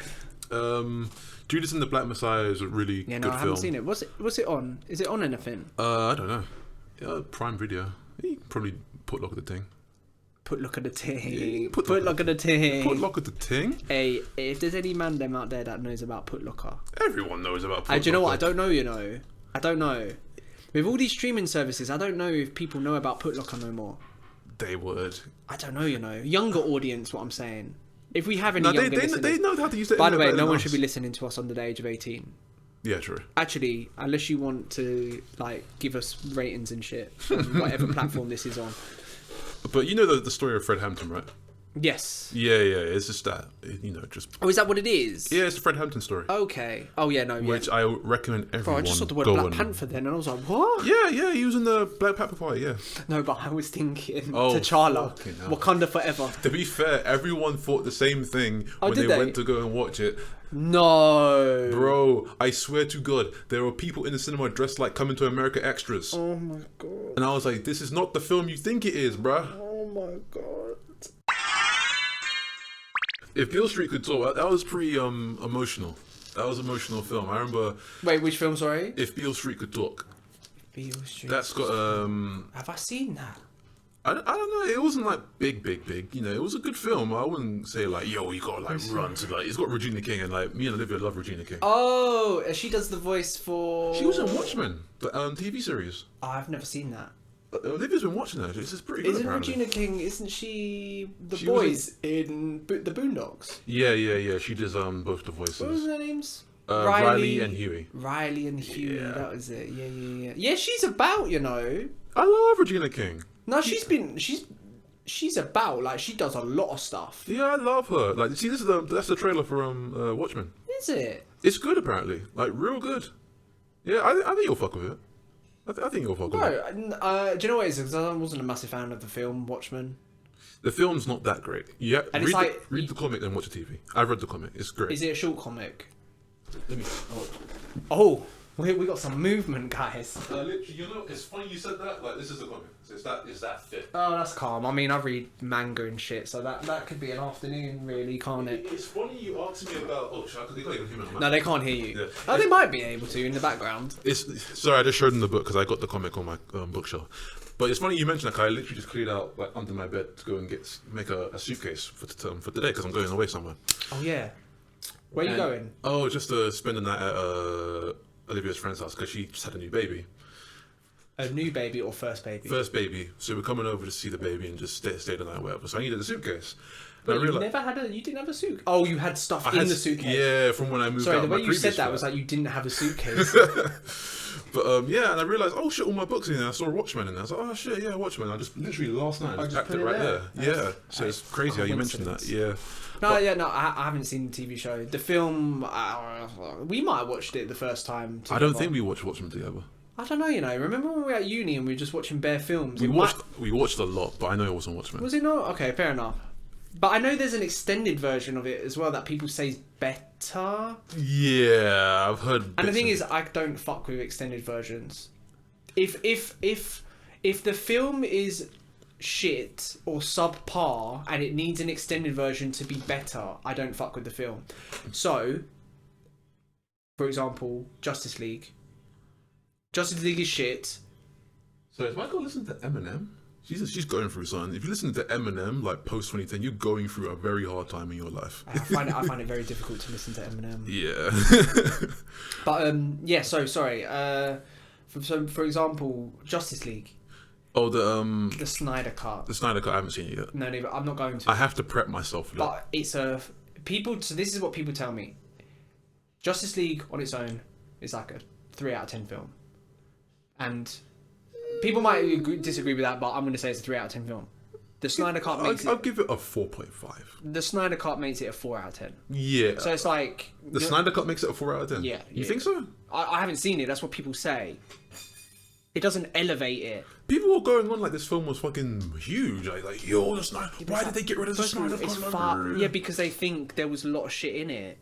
Judas and the Black Messiah is a really good film. I haven't seen it. What's it on? Is it on anything? I don't know. Prime Video. You can probably put look at the thing. Put look at the ting. Yeah, Put look at the ting. Put look at the ting. Hey, if there's any man them out there that knows about Put Locker. Everyone knows about Put Locker. Do you know what? I don't know, I don't know. With all these streaming services, I don't know if people know about Put Locker no more. They would. I don't know, Younger audience, what I'm saying. If we have any younger listeners... they know how to use it. By the way, no one should be listening to us under the age of 18. Yeah, true. Actually, unless you want to, like, give us ratings and shit on whatever platform this is on. But you know the story of Fred Hampton, right? Yes. Yeah. It's just that, just... Oh, is that what it is? Yeah, it's the Fred Hampton story. Okay. Oh, yeah, no, Which I recommend everyone Bro, I just saw the word Black Panther then, and I was like, what? Yeah, he was in the Black Panther party, yeah. No, but I was thinking T'Challa, Wakanda Forever. To be fair, everyone thought the same thing when they went to go and watch it. No. Bro, I swear to God, there were people in the cinema dressed like Coming to America extras. Oh my God. And I was like, this is not the film you think it is, bruh. Oh my God. If Beale Street Could Talk, that was pretty emotional. That was an emotional film. I remember... Wait, which film, sorry? If Beale Street Could Talk. Beale Street. That's got... Have I seen that? I don't know. It wasn't like big. It was a good film. I wouldn't say like, yo, you gotta like run to like. It's got Regina King, and like me and Olivia love Regina King. Oh, she does the voice for. She was in Watchmen, the TV series. Oh, I've never seen that. Olivia's been watching that. This is pretty good. Isn't apparently. Regina King? Isn't she the voice in the Boondocks? Yeah. She does both the voices. What was their names? Riley and Huey. Riley and Huey. Yeah. That was it. Yeah. Yeah, she's about. I love Regina King. No, she's about, like, she does a lot of stuff. Yeah, I love her. Like, see, that's the trailer for Watchmen. Is it? It's good, apparently. Like, real good. Yeah, I think you'll fuck with it. I think you'll fuck with it. Do you know what it is? Because I wasn't a massive fan of the film Watchmen. The film's not that great. Yeah, and read the comic and watch the TV. I've read the comic. It's great. Is it a short comic? Let me... Oh, We got some movement, guys. Literally, you know, it's funny you said that. Like, this is a comic. So it's that thick. Oh, that's calm. I mean, I read manga and shit, so that could be an afternoon, really, can't it? It's funny you asked me about. Oh, because they can't even hear me. No, they can't hear you. Yeah. Oh, they might be able to in the background. Sorry, I just showed them the book because I got the comic on my bookshelf. But it's funny you mentioned that. I literally just cleared out like under my bed to go and make a suitcase for today because I'm going away somewhere. Oh yeah. Where are you going? Oh, just to spend the night at Olivia's friend's house because she just had a new baby. A new baby or first baby? First baby. So we're coming over to see the baby and just stay the night or whatever. So I needed a suitcase. But you didn't have a suitcase? Oh, you had stuff in the suitcase? Yeah, from when I moved out. Sorry, the way you said that was like you didn't have a suitcase. But yeah, and I realised, oh shit, all my books in there. I saw Watchmen in there. I was like, oh shit, yeah, Watchmen. I just literally last night I just packed it right there. Yeah, so it's crazy how you mentioned that. Yeah. No, I haven't seen the TV show. The film, we might have watched it the first time together. I don't think we watched Watchmen together. I don't know, Remember when we were at uni and we were just watching bare films? We watched a lot, but I know it wasn't Watchmen. Was it not? Okay, fair enough. But I know there's an extended version of it as well that people say is better. Yeah, I've heard. And the thing is, I don't fuck with extended versions. If the film is shit or subpar and it needs an extended version to be better, I don't fuck with the film. So, for example, Justice League. Justice League is shit. So if I go listen to Eminem, she's going through something. If you listen to Eminem like post 2010, you're going through a very hard time in your life. I find it very difficult to listen to Eminem. Yeah. But yeah. So sorry. For example, Justice League. Oh, the Snyder Cut. The Snyder Cut. I haven't seen it yet. No, neither. I'm not going to. I have to prep myself for that. But it's So this is what people tell me. Justice League on its own is like a 3 out of 10 film, and people might disagree with that, but I'm going to say it's a 3 out of 10 film. The Snyder Cut makes I'll give it a 4.5. The Snyder Cut makes it a 4 out of 10. Yeah. So it's like the Snyder Cut makes it a 4 out of 10. Yeah. You think so? I haven't seen it. That's what people say. It doesn't elevate it. People were going on like this film was fucking huge. Like yo, the Snyder. Why did they get rid of the Snyder Cut? Yeah, because they think there was a lot of shit in it.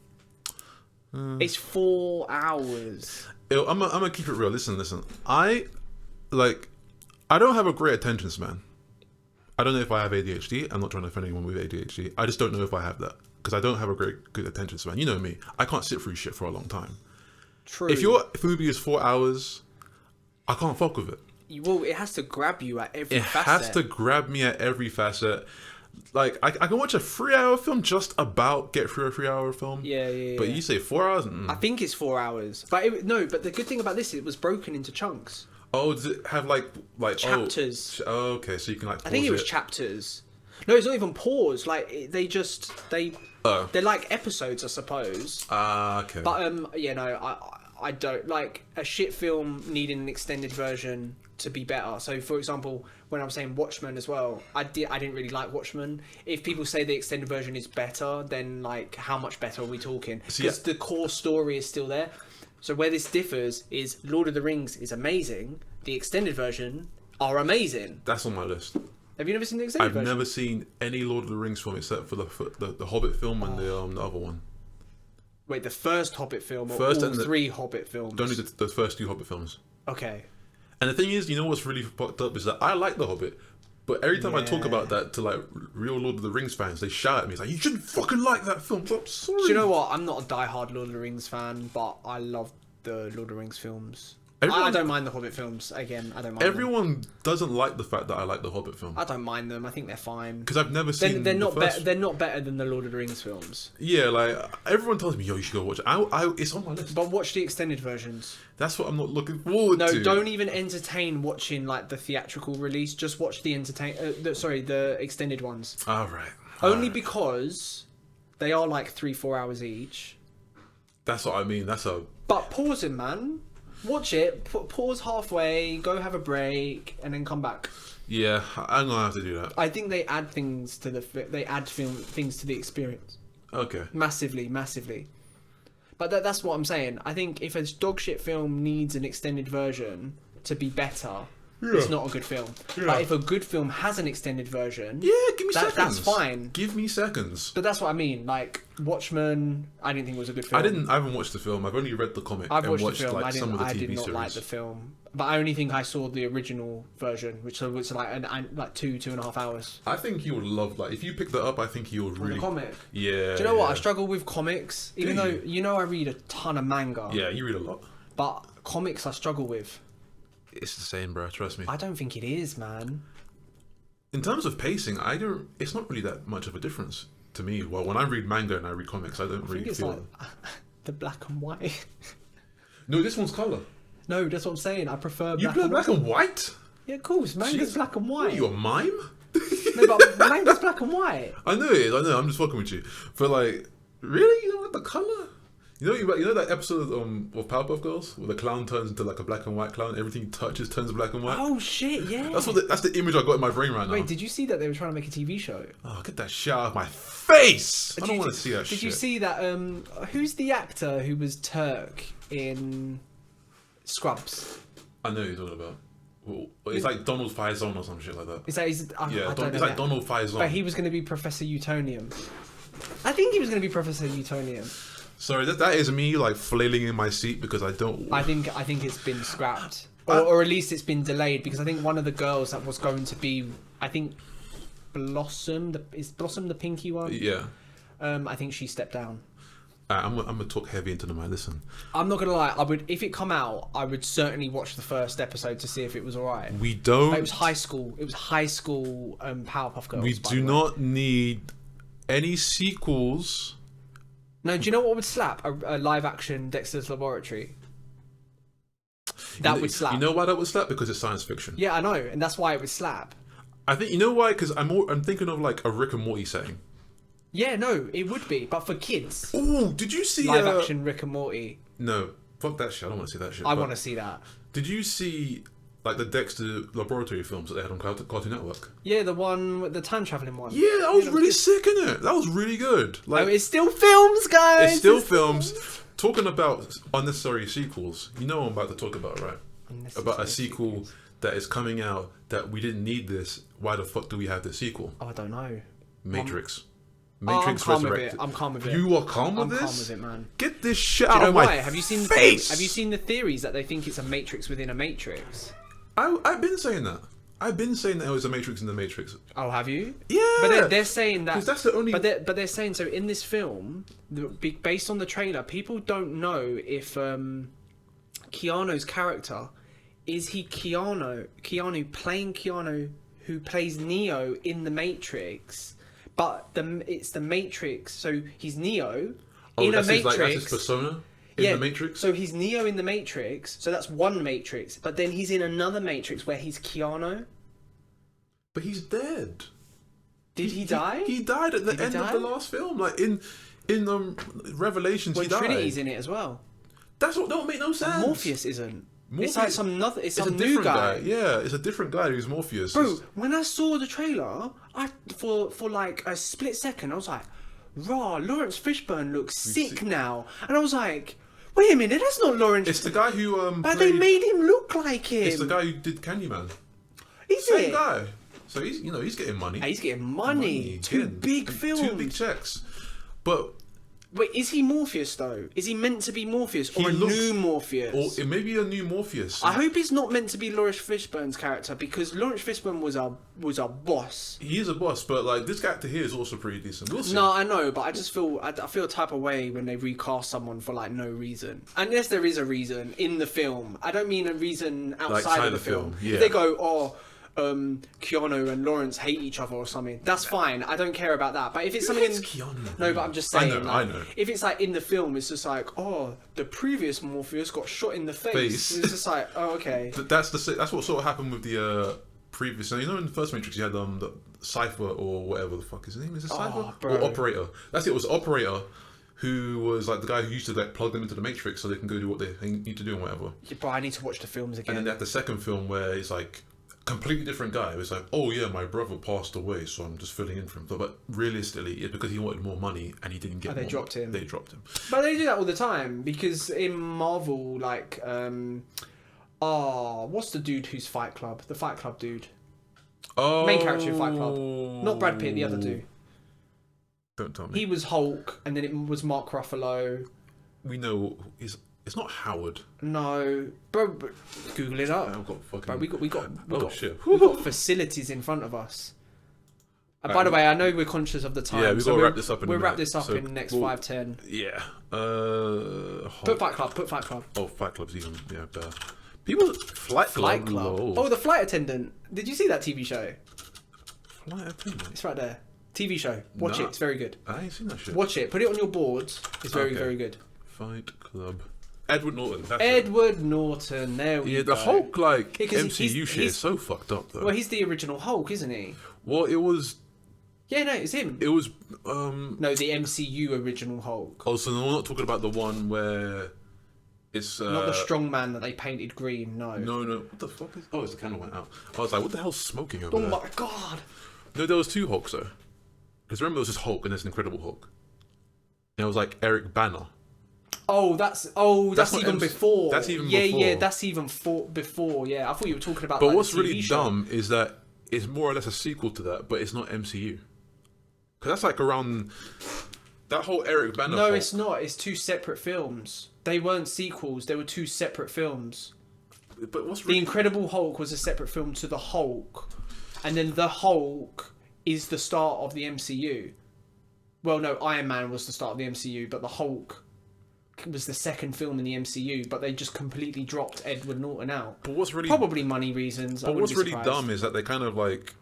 It's 4 hours. I'm gonna keep it real. Listen. I don't have a great attention span. I don't know if I have ADHD. I'm not trying to offend anyone with ADHD. I just don't know if I have that because I don't have a good attention span. You know me. I can't sit through shit for a long time. True. If your movie is 4 hours, I can't fuck with it. Well, it has to grab you at every facet. It has to grab me at every facet. Like, I can watch a 3-hour film just about get through a 3-hour film. Yeah. But you say 4 hours? I think it's 4 hours. But but the good thing about this, it was broken into chunks. Oh, does it have like chapters? Oh, okay, so you can like pause I think it was chapters. No, it's not even pause. Like, they're like episodes, I suppose. Okay. But, I don't like a shit film needing an extended version to be better. So, for example, when I was saying Watchmen as well, I didn't really like Watchmen. If people say the extended version is better, then like how much better are we talking? Because the core story is still there. So where this differs is Lord of the Rings is amazing. The extended version are amazing. That's on my list. Have you never seen the extended version? I've never seen any Lord of the Rings film except for the Hobbit film and the other one. Wait, the first Hobbit film or all 3 Hobbit films? Don't need the first 2 Hobbit films. Okay. And the thing is, you know what's really fucked up is that I like the Hobbit, but every time I talk about that to like real Lord of the Rings fans, they shout at me. It's like, you shouldn't fucking like that film. I'm sorry. Do you know what? I'm not a diehard Lord of the Rings fan, but I love the Lord of the Rings films. I don't mind the Hobbit films. Again, I don't mind Everyone doesn't like the fact that I like the Hobbit film. I don't mind them. I think they're fine. Because I've never seen they're not better than the Lord of the Rings films. Yeah, like, everyone tells me, yo, you should go watch it. It's on my list. But watch the extended versions. That's what I'm not looking forward to. No, don't even entertain watching, like, the theatrical release. Just watch the extended ones. Alright. Only because they are, like, 3-4 hours each. That's what I mean. But pause it, man. Watch it, pause halfway, go have a break, and then come back. Yeah, I'm gonna have to do that. I think they add things to things to the experience. Okay. Massively. But that's what I'm saying. I think if a dog shit film needs an extended version to be better, it's not a good film. Like, if a good film has an extended version, give me seconds. That's fine. Give me seconds. But that's what I mean. Like, Watchmen, I didn't think it was a good film. I haven't watched the film. I've only read the comic. I've watched watched the film. like some of the TV I did not series. like the film, but I only think I saw the original version, which was like like 2.5 hours. I think you would love, like, if you pick that up. I think you would really. The comic. Yeah. Do you know what? I struggle with comics, even though I read a ton of manga. Yeah, you read a lot. But comics, I struggle with. It's the same, bro. Trust me. I don't think it is, man. In terms of pacing, it's not really that much of a difference to me. Well, when I read manga and I read comics, I don't really feel like the black and white. No, this one's color. No, that's what I'm saying. I prefer. You play black and white? Yeah, of course. Manga's black and white. What, are you a mime? No, but manga's black and white. I know it. I know. I'm just fucking with you. But like, really, you don't like the color? You know that episode of Powerpuff Girls where the clown turns into like a black and white clown. Everything he touches turns black and white. Oh shit! Yeah. That's the image I got in my brain right now. Wait, did you see that they were trying to make a TV show? Oh, get that shit out of my face! I don't want to see that shit. Did you see that? Who's the actor who was Turk in Scrubs? I know who you're talking about. Well, it's like Donald Faison or some shit like that. Is that his? I don't know it's like Donald Faison. But he was going to be Professor Utonium. I think he was going to be Professor Utonium. Sorry, that is me like flailing in my seat because I don't. I think it's been scrapped, or at least it's been delayed because I think one of the girls that was going to be, I think, Blossom. Is Blossom the pinky one? Yeah. I think she stepped down. I'm gonna talk heavy into the mic. Listen. I'm not gonna lie. I would, if it come out, I would certainly watch the first episode to see if it was alright. We don't. It was high school. It was high school. Powerpuff Girls. We do not need any sequels. No, do you know what would slap? A live action Dexter's Laboratory. That would slap. You know why that would slap? Because it's science fiction. Yeah, I know, and that's why it would slap. I think you know why? Because I'm thinking of like a Rick and Morty setting. Yeah, no, it would be, but for kids. Oh, did you see live action Rick and Morty? No, fuck that shit. I don't want to see that shit. I want to see that. Did you see like the Dexter Laboratory films that they had on Cartoon Network? Yeah, the one with the time traveling one. Yeah, that was really sick, innit it? That was really good. Like, it's still films, guys. It's still films. Talking about unnecessary sequels, you know what I'm about to talk about, right? About a sequel that is coming out that we didn't need this. Why the fuck do we have this sequel? Oh, I don't know. Matrix. Matrix Resurrected. I'm calm with it. You are calm with this? I'm calm with it, man. Get this shit out of my face. Have you seen the theories that they think it's a Matrix within a Matrix? I've been saying that. I've been saying that it was a Matrix in the Matrix. Oh, have you? Yeah. But they're saying that. Because that's the only. But they're saying so in this film, based on the trailer, people don't know if Keanu's character is he Keanu playing Keanu who plays Neo in the Matrix. But it's the Matrix, so he's Neo in a Matrix. That's his persona in the Matrix? So he's Neo in the Matrix, so that's one Matrix. But then he's in another Matrix where he's Keanu. But he's dead. Did he die? He died at the end of the last film. Like in Revelations, he died. Trinity's in it as well. That's what don't make no sense. And Morpheus isn't. Morpheus, it's like it's some new guy. Yeah, it's a different guy who's Morpheus. Bro, when I saw the trailer, for like a split second, I was like, "Raw, Lawrence Fishburne looks sick now," and I was like, "Wait a minute, that's not Lawrence." It's the guy who but they made him look like him. It's the guy who did Candyman. Same guy. So he's getting money. He's getting money. Two big films. 2 big checks. But wait, is he Morpheus though? Is he meant to be Morpheus or new Morpheus? Or it may be a new Morpheus. I hope he's not meant to be Lawrence Fishburne's character because Lawrence Fishburne was a boss. He is a boss, but like this actor here is also pretty decent. We'll see. No, I know, but I just feel I feel a type of way when they recast someone for like no reason. Unless there is a reason in the film. I don't mean a reason outside of the film. Yeah. If they go, Keanu and Lawrence hate each other or something, that's fine. I don't care about that. But if it's something in Keanu? No, but I'm just saying. I know. If it's like in the film, it's just like, the previous Morpheus got shot in the face. It's just like, oh, okay. That's what sort of happened with the previous. You know, in the first Matrix, you had the Cypher or whatever the fuck his name is. It Cypher or Operator? That's it. It was Operator. Who was like the guy who used to like plug them into the Matrix so they can go do what they need to do and whatever. Yeah, but I need to watch the films again. And then they had the second film where it's like completely different guy. It was like, oh yeah, my brother passed away, so I'm just filling in for him. But realistically, it's because he wanted more money and he didn't get. They dropped him. They dropped him. But they do that all the time because in Marvel, like Oh, what's the dude who's Fight Club? The Fight Club dude. Oh, Main character in Fight Club. Not Brad Pitt, the other dude. Don't tell me. He was Hulk, and then it was Mark Ruffalo. We know it's not Howard. No, bro. Google it up. I've got fucking... Bro, we got facilities in front of us. By the way, I know we're conscious of the time. Yeah, we've got to wrap this up in a minute. We'll wrap this up in the next 5-10. Yeah. Put Fight Club. Oh, Fight Club's even better. People Flight Club. Oh, the flight attendant. Did you see that TV show? Flight attendant. It's right there. TV show. Watch it. It's very good. I ain't seen that shit. Watch it. Put it on your boards. It's very, very good. Fight Club. Edward Norton. Norton. There we go. Yeah, the Hulk MCU shit is so fucked up though. Well, he's the original Hulk, isn't he? Well, it was. Yeah, no, it's him. It was. No, the MCU original Hulk. Oh, so we're not talking about the one where it's not the strong man that they painted green. No. No. What the fuck is? Oh, it's the candle went out. I was like, what the hell's smoking over there? Oh my god. No, there was two Hulks though. Because remember, there was this Hulk and there's an Incredible Hulk. And it was like Eric Banner. Oh, that's even before. That's even before. Yeah, that's even before. Yeah, I thought you were talking about. But like, what's the TV really show. dumb is that it's more or less a sequel to that, but it's not MCU. Because that's like around that whole Eric Banner. No, Hulk. it's not. It's two separate films. They weren't sequels. They were two separate films. But what's The Incredible Hulk was a separate film to the Hulk, and then the Hulk is the start of the MCU. Well, no, Iron Man was the start of the MCU, but the Hulk was the second film in the MCU. But they just completely dropped Edward Norton out. But what's really probably money reasons. But what's really dumb is that they kind of like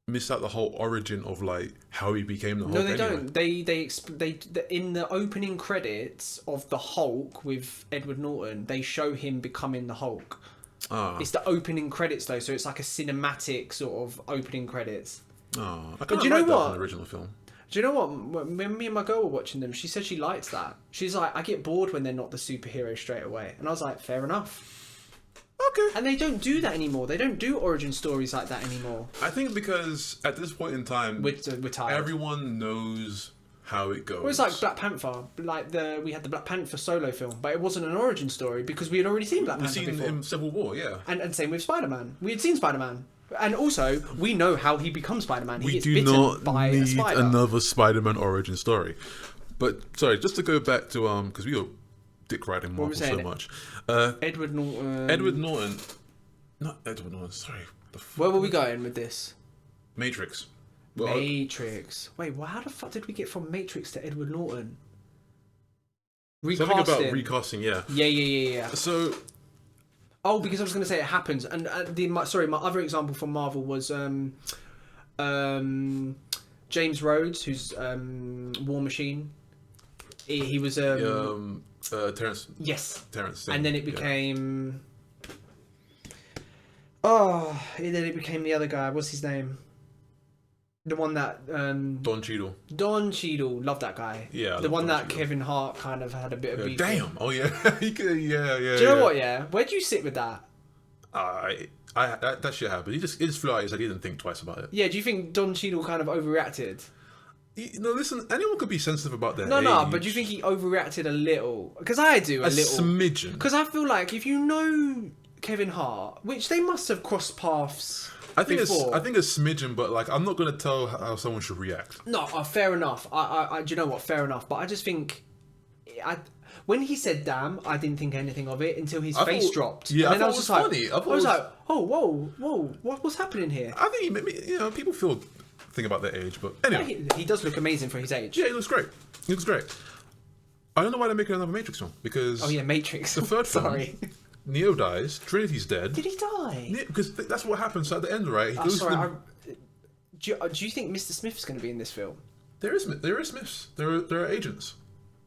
missed out the whole origin of like how he became the Hulk. No, they don't. They in the opening credits of the Hulk with Edward Norton, they show him becoming the Hulk. It's the opening credits though, so it's like a cinematic sort of opening credits. I kind of like that in the original film. Do you know what? When me and my girl were watching them, she said she liked that. She's like, I get bored when they're not the superhero straight away, and I was like, fair enough. Okay. And they don't do that anymore. They don't do origin stories like that anymore. I think because at this point in time, we're tired. Everyone knows how it goes. Well, it's like Black Panther. We had the Black Panther solo film, but it wasn't an origin story because we had already seen Black Panther before. We've seen him Civil War, yeah. And same with Spider-Man. We had seen Spider-Man. And also, we know how he becomes Spider-Man. He gets do bitten not by a need spider. another Spider-Man origin story. But sorry, just to go back to because we were dick riding Marvel so much. Edward Norton. Not Edward Norton. Sorry. Where were we going with this? Matrix. Matrix. Wait, how the fuck did we get from Matrix to Edward Norton? Something about recasting, yeah. Yeah. So. Oh, because I was going to say it happens, and my other example from Marvel was James Rhodes, who's War Machine. He was Terrence. Yes. Terrence. And then it became. Oh, and then it became the other guy. What's his name? The one that Don Cheadle. Don Cheadle, love that guy. Yeah, the one that Kevin Hart kind of had a bit of beef. Damn. Oh yeah. Yeah. Do you know what? Yeah. Where do you sit with that? That shit happened. It just flew out his head. He didn't think twice about it. Yeah. Do you think Don Cheadle kind of overreacted? Listen. Anyone could be sensitive about their age. No. But do you think he overreacted a little? Because I do a little. Smidgen. Because I feel like if you know Kevin Hart, which they must have crossed paths. I think it's smidgen, but like I'm not gonna tell how someone should react. No, fair enough. I do you know what? Fair enough. But I just think, when he said "damn," I didn't think anything of it until his face dropped. Yeah, and then I was just funny. I was like, oh, whoa, what's happening here? I think he made me, people think about their age, but anyway, he does look amazing for his age. Yeah, he looks great. I don't know why they're making another Matrix film because Matrix. The third film. Neo dies. Trinity's dead. Did he die? Because that's what happens at the end, right? He goes do you think Mr. Smith's going to be in this film? There is Smiths. There are agents.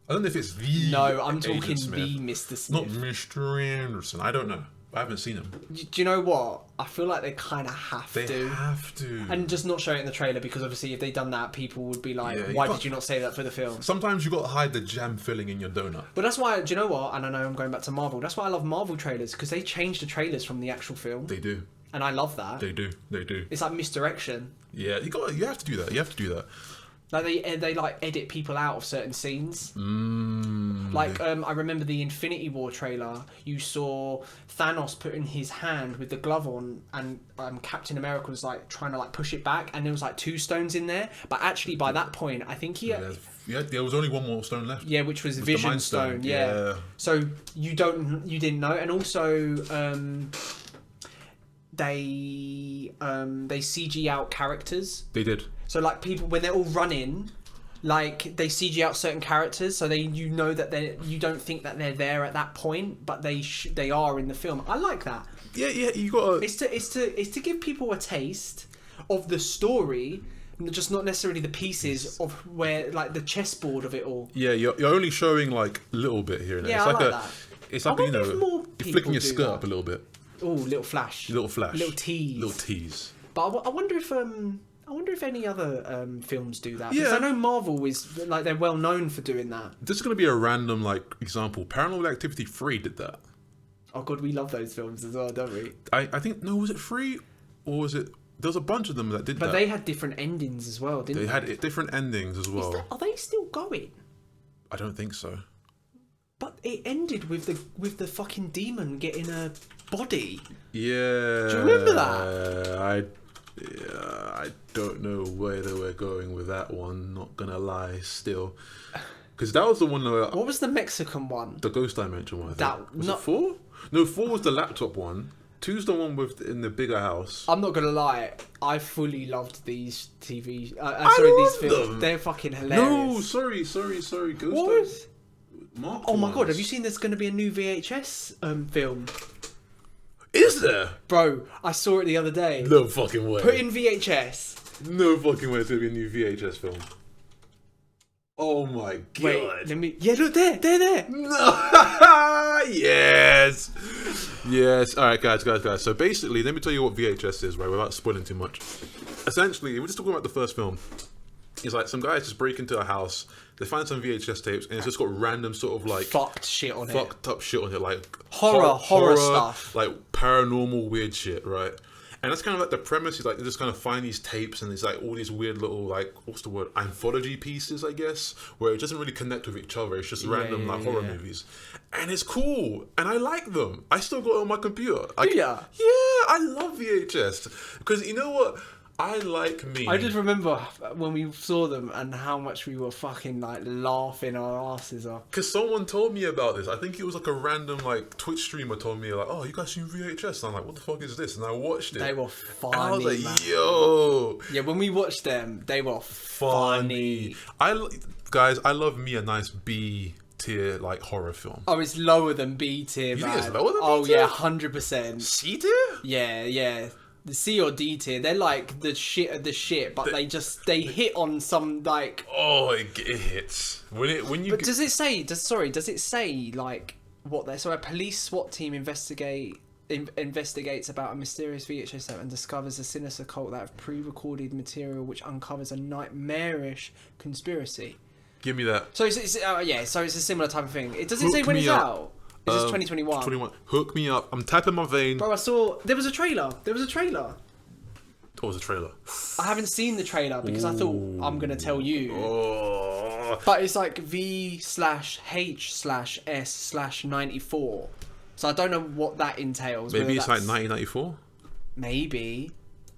I don't know if it's the. No, I'm talking Smith. the Mr. Smith. Not Mr. Anderson. I don't know. I haven't seen him. Do you know what? I feel like they kind of have to. They have to. And just not show it in the trailer because obviously if they'd done that, people would be like, why did you not say that for the film? Sometimes you got to hide the jam filling in your donut. But that's why, do you know what? And I know I'm going back to Marvel. That's why I love Marvel trailers because they change the trailers from the actual film. They do. And I love that. They do. It's like misdirection. Yeah, you have to do that. Like they like edit people out of certain scenes. Like I remember the Infinity War trailer. You saw Thanos putting his hand with the glove on, and Captain America was like trying to like push it back, and there was like 2 stones in there. But actually, by that point, I think there was only 1 more stone left. Yeah, which was Vision Stone. Yeah. So you didn't know, and also they CG out characters. They did. So like people when they're all running, like they CG out certain characters, so you know that you don't think that they're there at that point, but they are in the film. I like that. Yeah, you got. It's to give people a taste of the story, just not necessarily the pieces of where like the chessboard of it all. Yeah, you're only showing like a little bit here and there. Yeah, It's I like like that. It's like you're flicking your skirt up a little bit. Oh, little flash. Little tease. But I wonder if any other films do that. Because I know Marvel is like they're well known for doing that. This is going to be a random like example. Paranormal Activity 3 did that. Oh god, we love those films as well, don't we? I think was it 3 or was it? There was a bunch of them that did that. But they had different endings as well, didn't they? They had different endings as well. Are they still going? I don't think so. But it ended with the fucking demon getting a body. Yeah. Do you remember that? I don't know where they were going with that one. Not gonna lie, still, because that was the one. What was the Mexican one? The Ghost Dimension one. Was it 4? No, 4 was the laptop one. 2's the one in the bigger house. I'm not gonna lie, I fully loved these these films. Them. They're fucking hilarious. No, sorry. Ghost. What? Oh my god, have you seen there's going to be a new VHS film? Is there? Bro, I saw it the other day. No fucking way. Put in VHS. No fucking way it's going to be a new VHS film. Oh my god. Wait, let me... Yeah, look, there. No. Yes. Alright, guys. So basically, let me tell you what VHS is, right, without spoiling too much. Essentially, we're just talking about the first film. It's like some guys just break into a house, they find some VHS tapes, and it's just got random sort of like fucked up shit on it, like horror stuff, like paranormal weird shit, right? And that's kind of like the premise. Is like they just kind of find these tapes, and it's like all these weird little like what's the word, anthology pieces, I guess, where it doesn't really connect with each other. It's just random horror movies, and it's cool, and I like them. I still got it on my computer. Yeah, I love VHS because you know what. I just remember when we saw them and how much we were fucking like laughing our asses off. Because someone told me about this. I think it was like a random like Twitch streamer told me like, oh, you guys seen VHS? And I'm like, what the fuck is this? And I watched it. They were funny. And I was like, yo. Yeah, when we watched them, they were funny. I love me a nice B tier like horror film. Oh, it's lower than B tier, man. You think it's lower than B tier? Oh yeah, 100%. C tier? Yeah. The C or D tier, they're like the shit of the shit, but they hit on some like. Oh, it hits But does it say like what they're? So a police SWAT team investigates about a mysterious VHS tape and discovers a sinister cult that have pre-recorded material which uncovers a nightmarish conspiracy. Give me that. So it's a similar type of thing. It doesn't say when it's out. Is this 2021? 21. Hook me up. I'm tapping my vein. Bro, I saw... There was a trailer. What was the trailer? I haven't seen the trailer because I thought I'm going to tell you. Oh. But it's like V/H/S/94. So I don't know what that entails. Maybe it's like 1994? Maybe.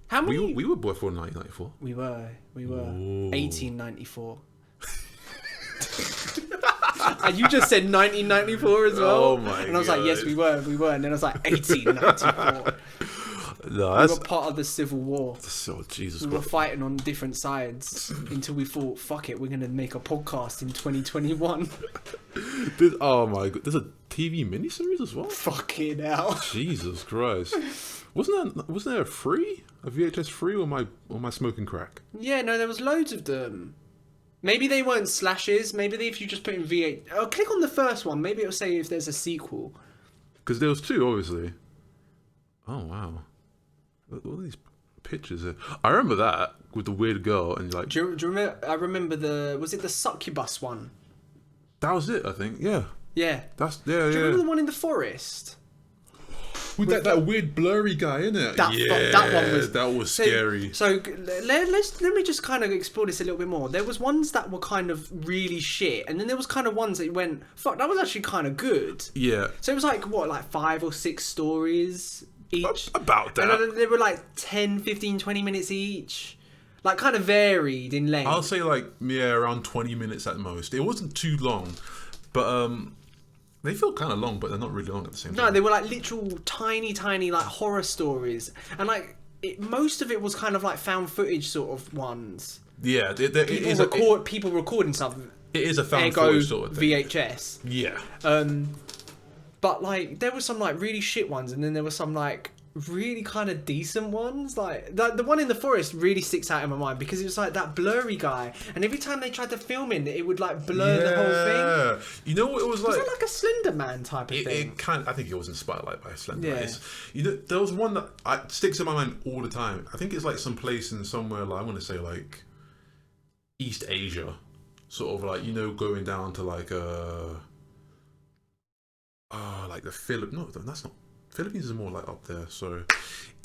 How many... We were born for 1994. We were. Ooh. 1894. And you just said 1994 as well. Oh my god! And I was like, yes, we were. And then I was like, 1894. No, we were part of the Civil War. Oh, Jesus! We were fighting on different sides until we thought, fuck it, we're gonna make a podcast in 2021. Oh my god! There's a TV miniseries as well. Fucking hell! Jesus Christ! Wasn't there a VHS free or am I smoking crack? Yeah, no, there was loads of them. Maybe they weren't slashes. Maybe if you just put in V8... Oh, click on the first one. Maybe it'll say if there's a sequel. Because there was 2, obviously. Oh, wow. What are these pictures here? I remember that with the weird girl and like... Do you remember... I remember was it the succubus one? That was it, I think. Yeah. Yeah. Do you remember the one in the forest? with that weird blurry guy, innit? That one was scary. So let me just kind of explore this a little bit more. There was ones that were kind of really shit, and then there was kind of ones that you went, fuck, that was actually kind of good. Yeah. So it was like 5 or 6 stories each. About that. And they were like 10, 15, 20 minutes each. Like kind of varied in length. I'll say around 20 minutes at most. It wasn't too long, but they feel kind of long, but they're not really long at the same time. No, they were like literal tiny like horror stories, and like most of it was kind of like found footage sort of ones. Yeah, people recording stuff. It is a found footage sort of thing. VHS. Yeah. But like there were some like really shit ones, and then there were some like really kind of decent ones. Like the one in the forest really sticks out in my mind because it was like that blurry guy, and every time they tried to film it would like blur the whole thing. You know what it was like? Was it like a Slender Man type of thing? I think it was inspired by Slender Man. There was one that sticks in my mind all the time. I think it's like some place in somewhere like I want to say like East Asia, sort of like going down to like the Philippines. No, that's not. Philippines is more like up there, so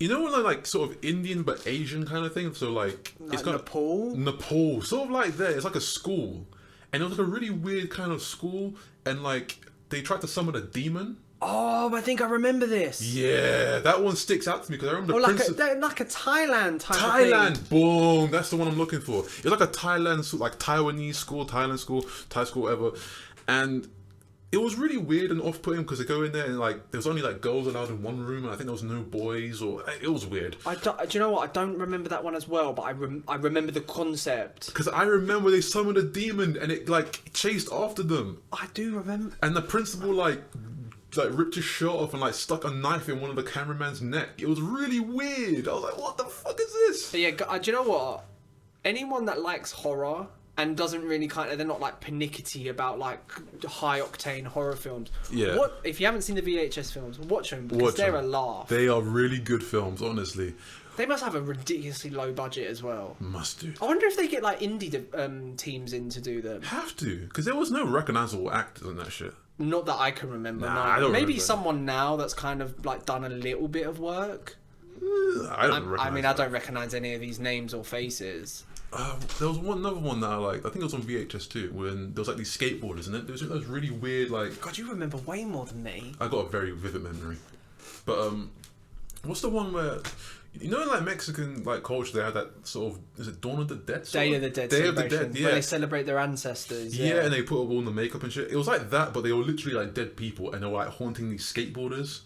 like sort of Indian but Asian kind of thing. So like it's got Nepal, sort of like there. It's like a school, and it was like a really weird kind of school, and like they tried to summon a demon. Oh, I think I remember this. Yeah, that one sticks out to me because I remember like a Thailand type of thing. Boom, that's the one I'm looking for. It was like a Thailand, like Taiwanese school, Thailand school, Thai school, whatever, and it was really weird and off-putting because they go in there and like there was only like girls allowed in one room, and I think there was no boys, or it was weird. Do you know what? I don't remember that one as well, but I remember the concept because I remember they summoned a demon and it like chased after them. I do remember. And the principal like ripped his shirt off and like stuck a knife in one of the cameraman's neck. It was really weird. I was like, what the fuck is this? But yeah, do you know what? Anyone that likes horror and doesn't really they're not like pernickety about like high octane horror films. Yeah. What if you haven't seen the VHS films? Watch them because they're a laugh. They are really good films, honestly. They must have a ridiculously low budget as well. Must do. I wonder if they get like indie teams in to do them. Have to, because there was no recognizable actors in that shit. Not that I can remember. Nah, no. I don't Maybe remember. Someone now that's kind of like done a little bit of work. I don't recognize any of these names or faces. There was another one that I liked. I think it was on VHS too, when there was like these skateboarders, and there was those really weird like. God, you remember way more than me. I got a very vivid memory, but what's the one where in like Mexican like culture they have that sort of, is it Dawn of the Dead? Day of the Dead. Yeah. Where they celebrate their ancestors. Yeah, and they put up all the makeup and shit. It was like that, but they were literally like dead people, and they were like haunting these skateboarders.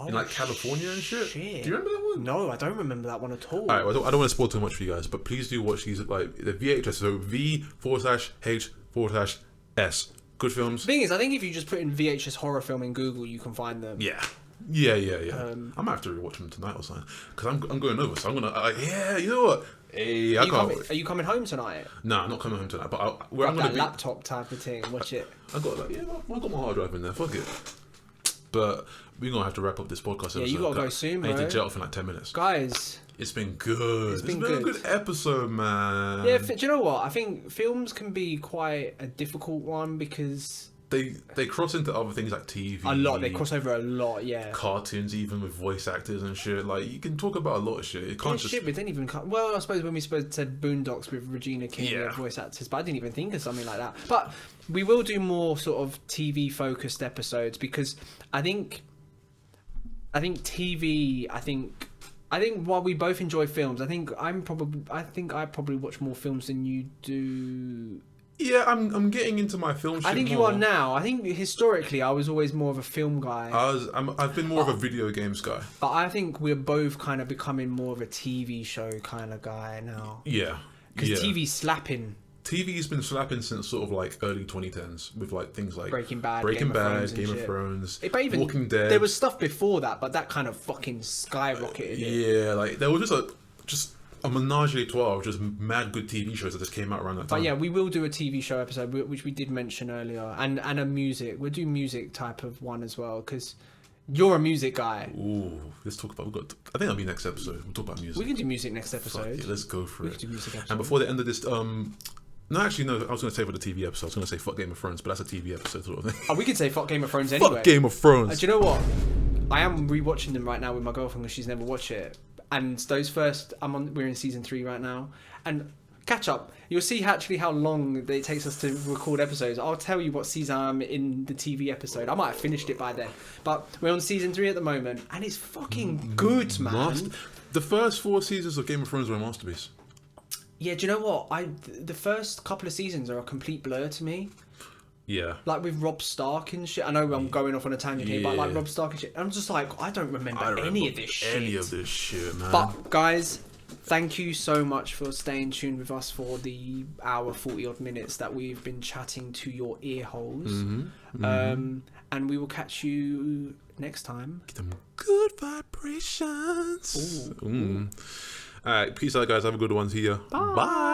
In like California and shit. Do you remember that one? No, I don't remember that one at all. Alright, well, I don't want to spoil too much for you guys, but please do watch these like the VHS. So V/H/S. Good films. The thing is, I think if you just put in VHS horror film in Google, you can find them. Yeah. I might have to rewatch them tonight or something because I'm going over. So I'm gonna. You know what? Hey, Are you coming home tonight? No, I'm not coming home tonight. But I'm gonna laptop type of thing. Watch it. I got my hard drive in there. Fuck it. But we're gonna have to wrap up this podcast episode. Yeah, you gotta go soon, bro. I need to jet off in like 10 minutes. Guys, it's been good. It's been a good episode, man. Yeah, do you know what? I think films can be quite a difficult one because they cross into other things like TV. A lot. They cross over a lot, yeah. Cartoons, even with voice actors and shit. Like, you can talk about a lot of shit. It can't just... shit, but then even... Well, I suppose when we said Boondocks with Regina King and voice actors, but I didn't even think of something like that. But we will do more sort of TV-focused episodes because I think TV... I think while we both enjoy films, I think I probably watch more films than you do. Yeah, I'm getting into my film shit. I think you are now. I think historically I was always more of a film guy. I've been more of a video games guy. But I think we're both kind of becoming more of a TV show kind of guy now. Yeah. Because TV's slapping. TV's been slapping since sort of like early 2010s with like things like Breaking Bad, Game of Thrones, even Walking Dead. There was stuff before that, but that kind of fucking skyrocketed. Yeah, like there was just a menage a trois of just mad good TV shows that just came out around that time. But yeah, we will do a TV show episode, which we did mention earlier, and a music. We'll do music type of one as well, because you're a music guy. Ooh, let's talk about. I think that'll be next episode. We'll talk about music. We can do music next episode. Fuck it, let's go for it. We can do music episode. And before the end of this, no, actually, no. I was going to say for the TV episode. I was going to say fuck Game of Thrones, but that's a TV episode sort of thing. Oh, we could say fuck Game of Thrones anyway. Fuck Game of Thrones. Do you know what? I am rewatching them right now with my girlfriend because she's never watched it. And those first, we're in season 3 right now, and catch up. You'll see actually how long it takes us to record episodes. I'll tell you what season I'm in the TV episode. I might have finished it by then, but we're on season 3 at the moment, and it's fucking good, man. The first 4 seasons of Game of Thrones were a masterpiece. Yeah, do you know what? The first couple of seasons are a complete blur to me. Yeah. Like with Robb Stark and shit. I know I'm going off on a tangent here, but like Robb Stark and shit. I'm just like, I don't remember any of this shit. Man. But guys, thank you so much for staying tuned with us for the hour 40 odd minutes that we've been chatting to your ear holes. And we will catch you next time. Get them good vibrations. All right, peace out, guys. Have a good one. See ya. Bye.